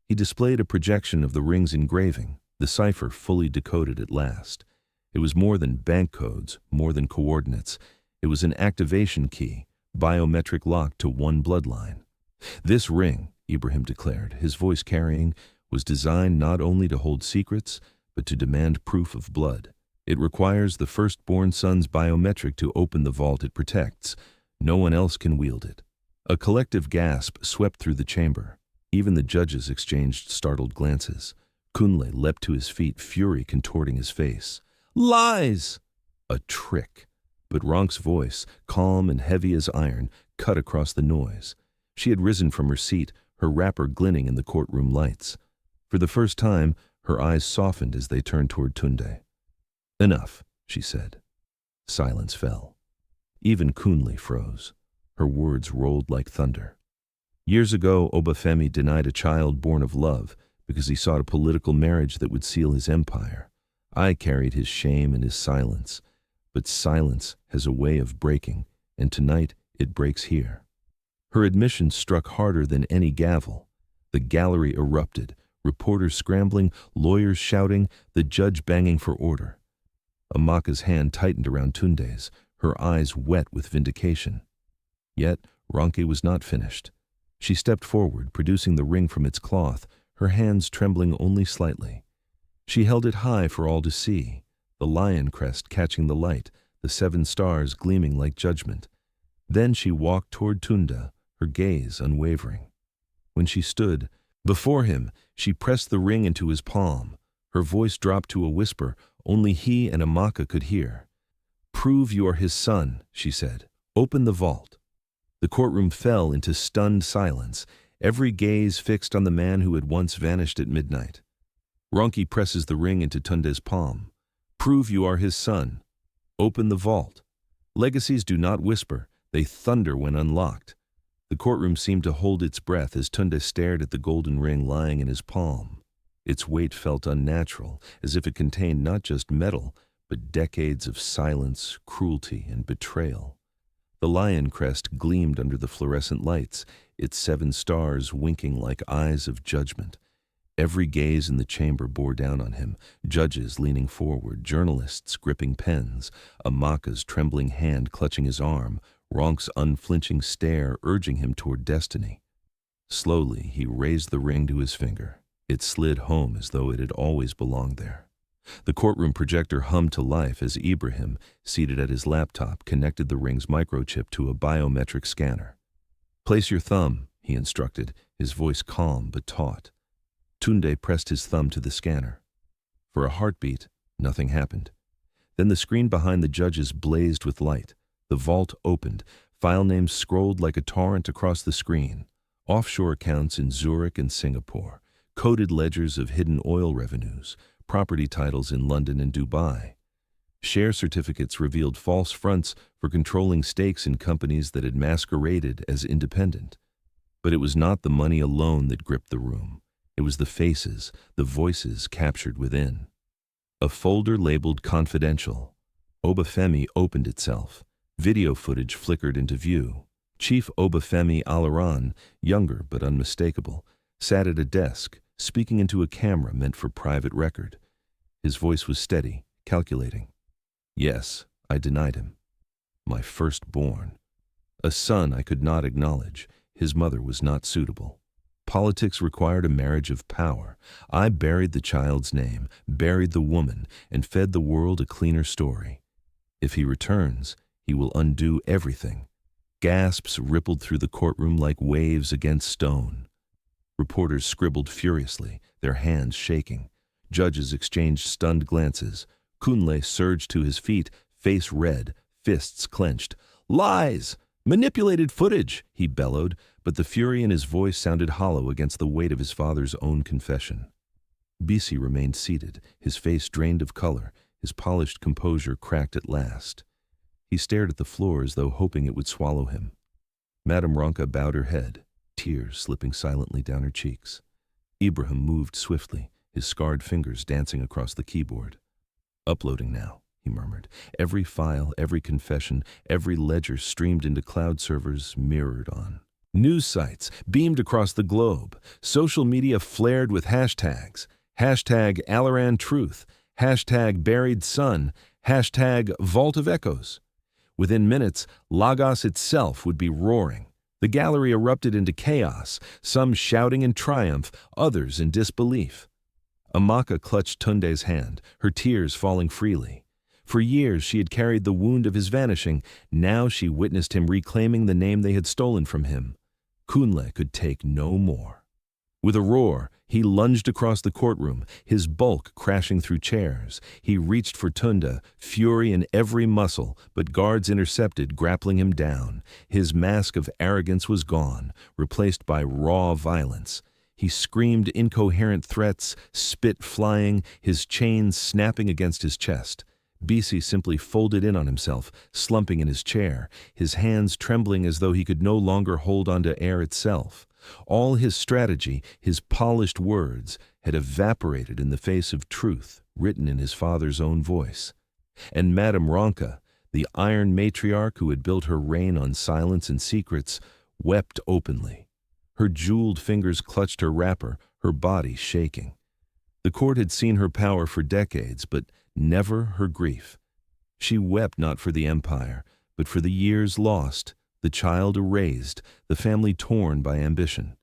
He displayed a projection of the ring's engraving, the cipher fully decoded at last. It was more than bank codes, more than coordinates. It was an activation key, biometric lock to one bloodline. This ring, Ibrahim declared, his voice carrying, was designed not only to hold secrets, but to demand proof of blood. It requires the firstborn son's biometric to open the vault it protects. No one else can wield it. A collective gasp swept through the chamber. Even the judges exchanged startled glances. Kunle leapt to his feet, fury contorting his face. Lies! A trick. But Ronke's voice, calm and heavy as iron, cut across the noise. She had risen from her seat, her wrapper glinting in the courtroom lights. For the first time, her eyes softened as they turned toward Tunde. Enough, she said. Silence fell. Even Kunle froze. Her words rolled like thunder. Years ago, Obafemi denied a child born of love because he sought a political marriage that would seal his empire. I carried his shame and his silence. But silence has a way of breaking, and tonight it breaks here. Her admission struck harder than any gavel. The gallery erupted, reporters scrambling, lawyers shouting, the judge banging for order. Amaka's hand tightened around Tunde's. her eyes wet with vindication. Yet Ronke was not finished. She stepped forward, producing the ring from its cloth, her hands trembling only slightly. She held it high for all to see, the lion crest catching the light, the 7 stars gleaming like judgment. Then she walked toward Tunde, her gaze unwavering. When she stood before him, she pressed the ring into his palm. Her voice dropped to a whisper only he and Amaka could hear. "Prove you are his son," she said. "Open the vault." The courtroom fell into stunned silence, every gaze fixed on the man who had once vanished at midnight. Ronke presses the ring into Tunde's palm. "Prove you are his son. Open the vault." Legacies do not whisper, they thunder when unlocked. The courtroom seemed to hold its breath as Tunde stared at the golden ring lying in his palm. Its weight felt unnatural, as if it contained not just metal, but decades of silence, cruelty, and betrayal. The lion crest gleamed under the fluorescent lights, its 7 stars winking like eyes of judgment. Every gaze in the chamber bore down on him, judges leaning forward, journalists gripping pens, Amaka's trembling hand clutching his arm, Ronk's unflinching stare urging him toward destiny. Slowly, he raised the ring to his finger. It slid home as though it had always belonged there. The courtroom projector hummed to life as Ibrahim, seated at his laptop, connected the ring's microchip to a biometric scanner. "Place your thumb," he instructed, his voice calm but taut. Tunde pressed his thumb to the scanner. For a heartbeat, nothing happened. Then the screen behind the judges blazed with light. The vault opened, file names scrolled like a torrent across the screen. Offshore accounts in Zurich and Singapore, coded ledgers of hidden oil revenues, property titles in London and Dubai. Share certificates revealed false fronts for controlling stakes in companies that had masqueraded as independent. But it was not the money alone that gripped the room. It was the faces, the voices captured within. A folder labeled confidential. Obafemi opened itself. Video footage flickered into view. Chief Obafemi Alaran, younger but unmistakable, sat at a desk, speaking into a camera meant for private record. His voice was steady, calculating. "Yes, I denied him. My firstborn. A son I could not acknowledge. His mother was not suitable. Politics required a marriage of power. I buried the child's name, buried the woman, and fed the world a cleaner story. If he returns, he will undo everything." Gasps rippled through the courtroom like waves against stone. Reporters scribbled furiously, their hands shaking. Judges exchanged stunned glances. Kunle surged to his feet, face red, fists clenched. "Lies! Manipulated footage!" he bellowed, but the fury in his voice sounded hollow against the weight of his father's own confession. Bisi remained seated, his face drained of color, his polished composure cracked at last. He stared at the floor as though hoping it would swallow him. Madame Ronke bowed her head, tears slipping silently down her cheeks. Ibrahim moved swiftly, his scarred fingers dancing across the keyboard. "Uploading now," he murmured. Every file, every confession, every ledger streamed into cloud servers, mirrored on. News sites beamed across the globe. Social media flared with hashtags. Hashtag Alaran Truth. Hashtag Buried Son. Hashtag Vault of Echoes. Within minutes, Lagos itself would be roaring. The gallery erupted into chaos, some shouting in triumph, others in disbelief. Amaka clutched Tunde's hand, her tears falling freely. For years she had carried the wound of his vanishing. Now she witnessed him reclaiming the name they had stolen from him. Kunle could take no more. With a roar, he lunged across the courtroom, his bulk crashing through chairs. He reached for Tunde, fury in every muscle, but guards intercepted, grappling him down. His mask of arrogance was gone, replaced by raw violence. He screamed incoherent threats, spit flying, his chains snapping against his chest. Bisi simply folded in on himself, slumping in his chair, his hands trembling as though he could no longer hold on to air itself. All his strategy, his polished words, had evaporated in the face of truth, written in his father's own voice. And Madame Ronke, the iron matriarch who had built her reign on silence and secrets, wept openly. Her jeweled fingers clutched her wrapper, her body shaking. The court had seen her power for decades, but never her grief. She wept not for the empire, but for the years lost, the child erased, the family torn by ambition.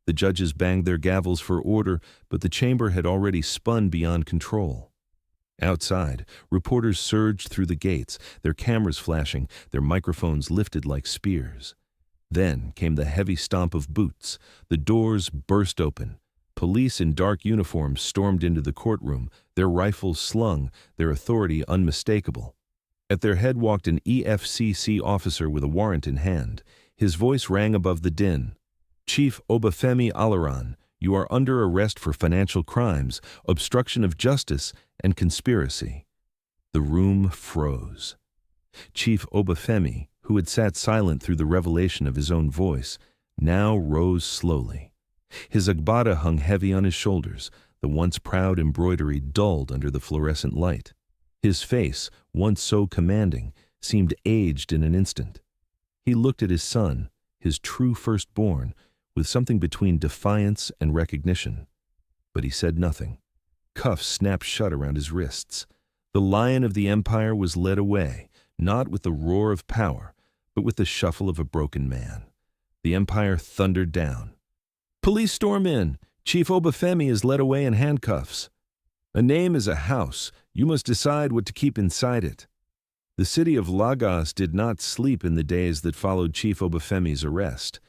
The judges banged their gavels for order, but the chamber had already spun beyond control. Outside, reporters surged through the gates, their cameras flashing, their microphones lifted like spears. Then came the heavy stomp of boots. The doors burst open. Police in dark uniforms stormed into the courtroom, their rifles slung, their authority unmistakable. At their head walked an EFCC officer with a warrant in hand. His voice rang above the din. "Chief Obafemi Alaran, you are under arrest for financial crimes, obstruction of justice, and conspiracy." The room froze. Chief Obafemi, who had sat silent through the revelation of his own voice, now rose slowly. His agbada hung heavy on his shoulders, the once proud embroidery dulled under the fluorescent light. His face, once so commanding, seemed aged in an instant. He looked at his son, his true firstborn, with something between defiance and recognition. But he said nothing. Cuffs snapped shut around his wrists. The lion of the empire was led away, not with the roar of power, but with the shuffle of a broken man. The empire thundered down. "Police storm in! Chief Obafemi is led away in handcuffs." "A name is a house. You must decide what to keep inside it." The city of Lagos did not sleep in the days that followed Chief Obafemi's arrest.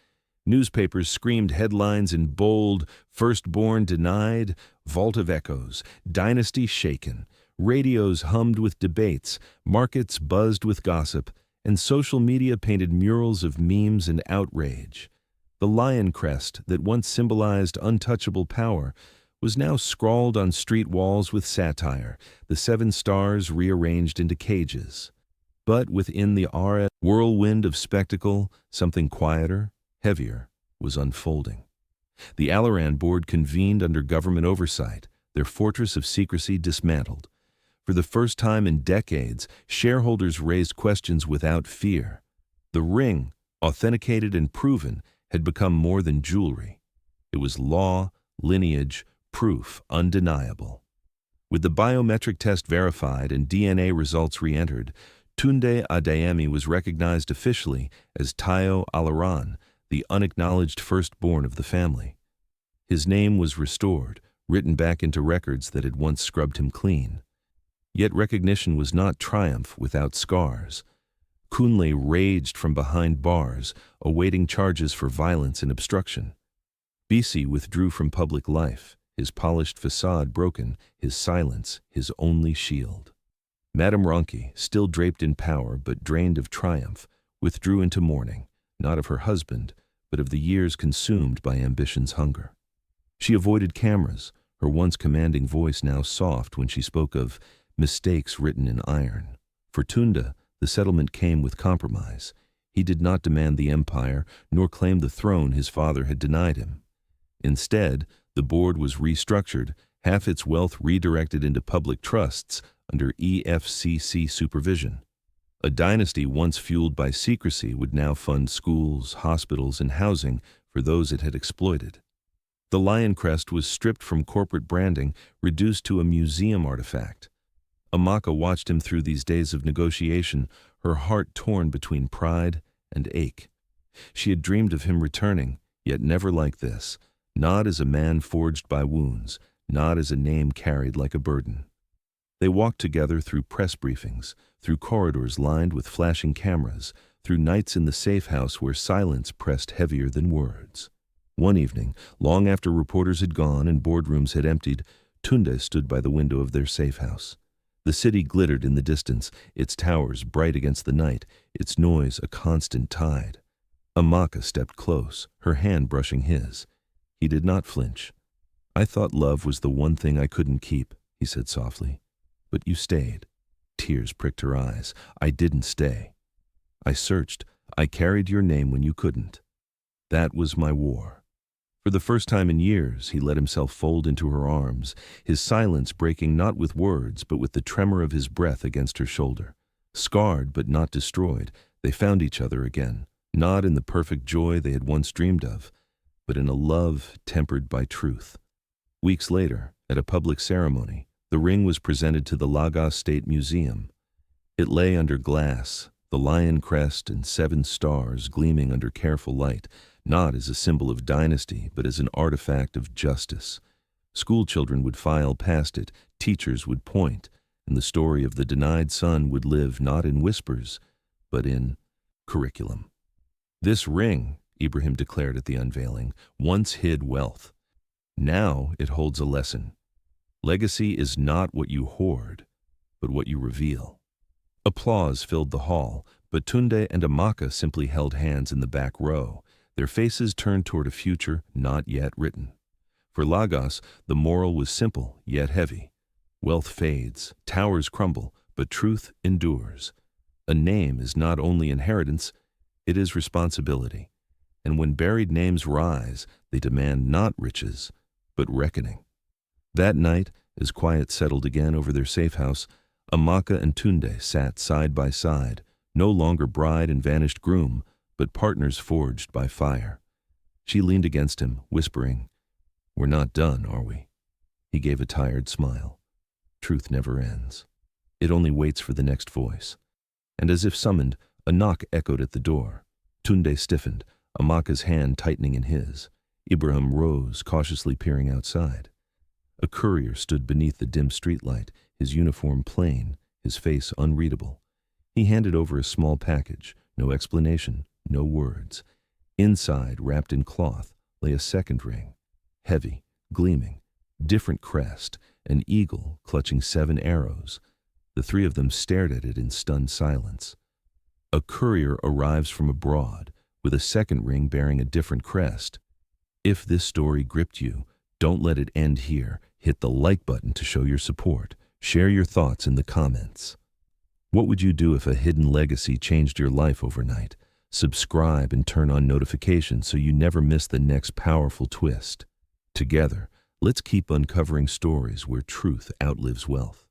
Newspapers screamed headlines in bold, "Firstborn denied," "Vault of Echoes," "Dynasty shaken." Radios hummed with debates, markets buzzed with gossip, and social media painted murals of memes and outrage. The lion crest that once symbolized untouchable power was now scrawled on street walls with satire, the 7 stars rearranged into cages. But within the whirlwind of spectacle, something quieter, heavier, was unfolding. The Alaran board convened under government oversight, their fortress of secrecy dismantled. For the first time in decades, shareholders raised questions without fear. The ring, authenticated and proven, had become more than jewelry. It was law, lineage, proof undeniable. With the biometric test verified and DNA results re-entered, Tunde Adeyemi was recognized officially as Tayo Alaran, the unacknowledged firstborn of the family. His name was restored, written back into records that had once scrubbed him clean. Yet recognition was not triumph without scars. Kunle raged from behind bars, awaiting charges for violence and obstruction. Bisi withdrew from public life, his polished facade broken, his silence his only shield. Madame Ronki, still draped in power but drained of triumph, withdrew into mourning, not of her husband, but of the years consumed by ambition's hunger. She avoided cameras, her once commanding voice now soft when she spoke of mistakes written in iron. For Tunde, the settlement came with compromise. He did not demand the empire, nor claim the throne his father had denied him. Instead, the board was restructured, half its wealth redirected into public trusts under EFCC supervision. A dynasty once fueled by secrecy would now fund schools, hospitals, and housing for those it had exploited. The lion crest was stripped from corporate branding, reduced to a museum artifact. Amaka watched him through these days of negotiation, her heart torn between pride and ache. She had dreamed of him returning, yet never like this, not as a man forged by wounds, not as a name carried like a burden. They walked together through press briefings, through corridors lined with flashing cameras, through nights in the safe house where silence pressed heavier than words. One evening, long after reporters had gone and boardrooms had emptied, Tunde stood by the window of their safe house. The city glittered in the distance, its towers bright against the night, its noise a constant tide. Amaka stepped close, her hand brushing his. He did not flinch. "I thought love was the one thing I couldn't keep," he said softly. "But you stayed." Tears pricked her eyes. "I didn't stay. I searched. I carried your name when you couldn't. That was my war." For the first time in years, he let himself fold into her arms, his silence breaking not with words, but with the tremor of his breath against her shoulder. Scarred but not destroyed, they found each other again, not in the perfect joy they had once dreamed of, but in a love tempered by truth. Weeks later, at a public ceremony, the ring was presented to the Lagos State Museum. It lay under glass, the lion crest and 7 stars gleaming under careful light, not as a symbol of dynasty, but as an artifact of justice. School children would file past it, teachers would point, and the story of the denied son would live not in whispers, but in curriculum. This ring, Ibrahim declared at the unveiling, once hid wealth. Now it holds a lesson. Legacy is not what you hoard, but what you reveal. Applause filled the hall, but Tunde and Amaka simply held hands in the back row, their faces turned toward a future not yet written. For Lagos, the moral was simple yet heavy. Wealth fades, towers crumble, but truth endures. A name is not only inheritance, it is responsibility. And when buried names rise, they demand not riches, but reckoning. That night, as quiet settled again over their safe house, Amaka and Tunde sat side by side, no longer bride and vanished groom, but partners forged by fire. She leaned against him, whispering, "We're not done, are we?" He gave a tired smile. Truth never ends. It only waits for the next voice. And as if summoned, a knock echoed at the door. Tunde stiffened, Amaka's hand tightening in his. Ibrahim rose, cautiously peering outside. A courier stood beneath the dim streetlight, his uniform plain, his face unreadable. He handed over a small package, no explanation, no words. Inside, wrapped in cloth, lay a second ring, heavy, gleaming, different crest, an eagle clutching 7 arrows. The 3 of them stared at it in stunned silence. A courier arrives from abroad, with a second ring bearing a different crest. If this story gripped you, don't let it end here. Hit the like button to show your support. Share your thoughts in the comments. What would you do if a hidden legacy changed your life overnight? Subscribe and turn on notifications so you never miss the next powerful twist. Together, let's keep uncovering stories where truth outlives wealth.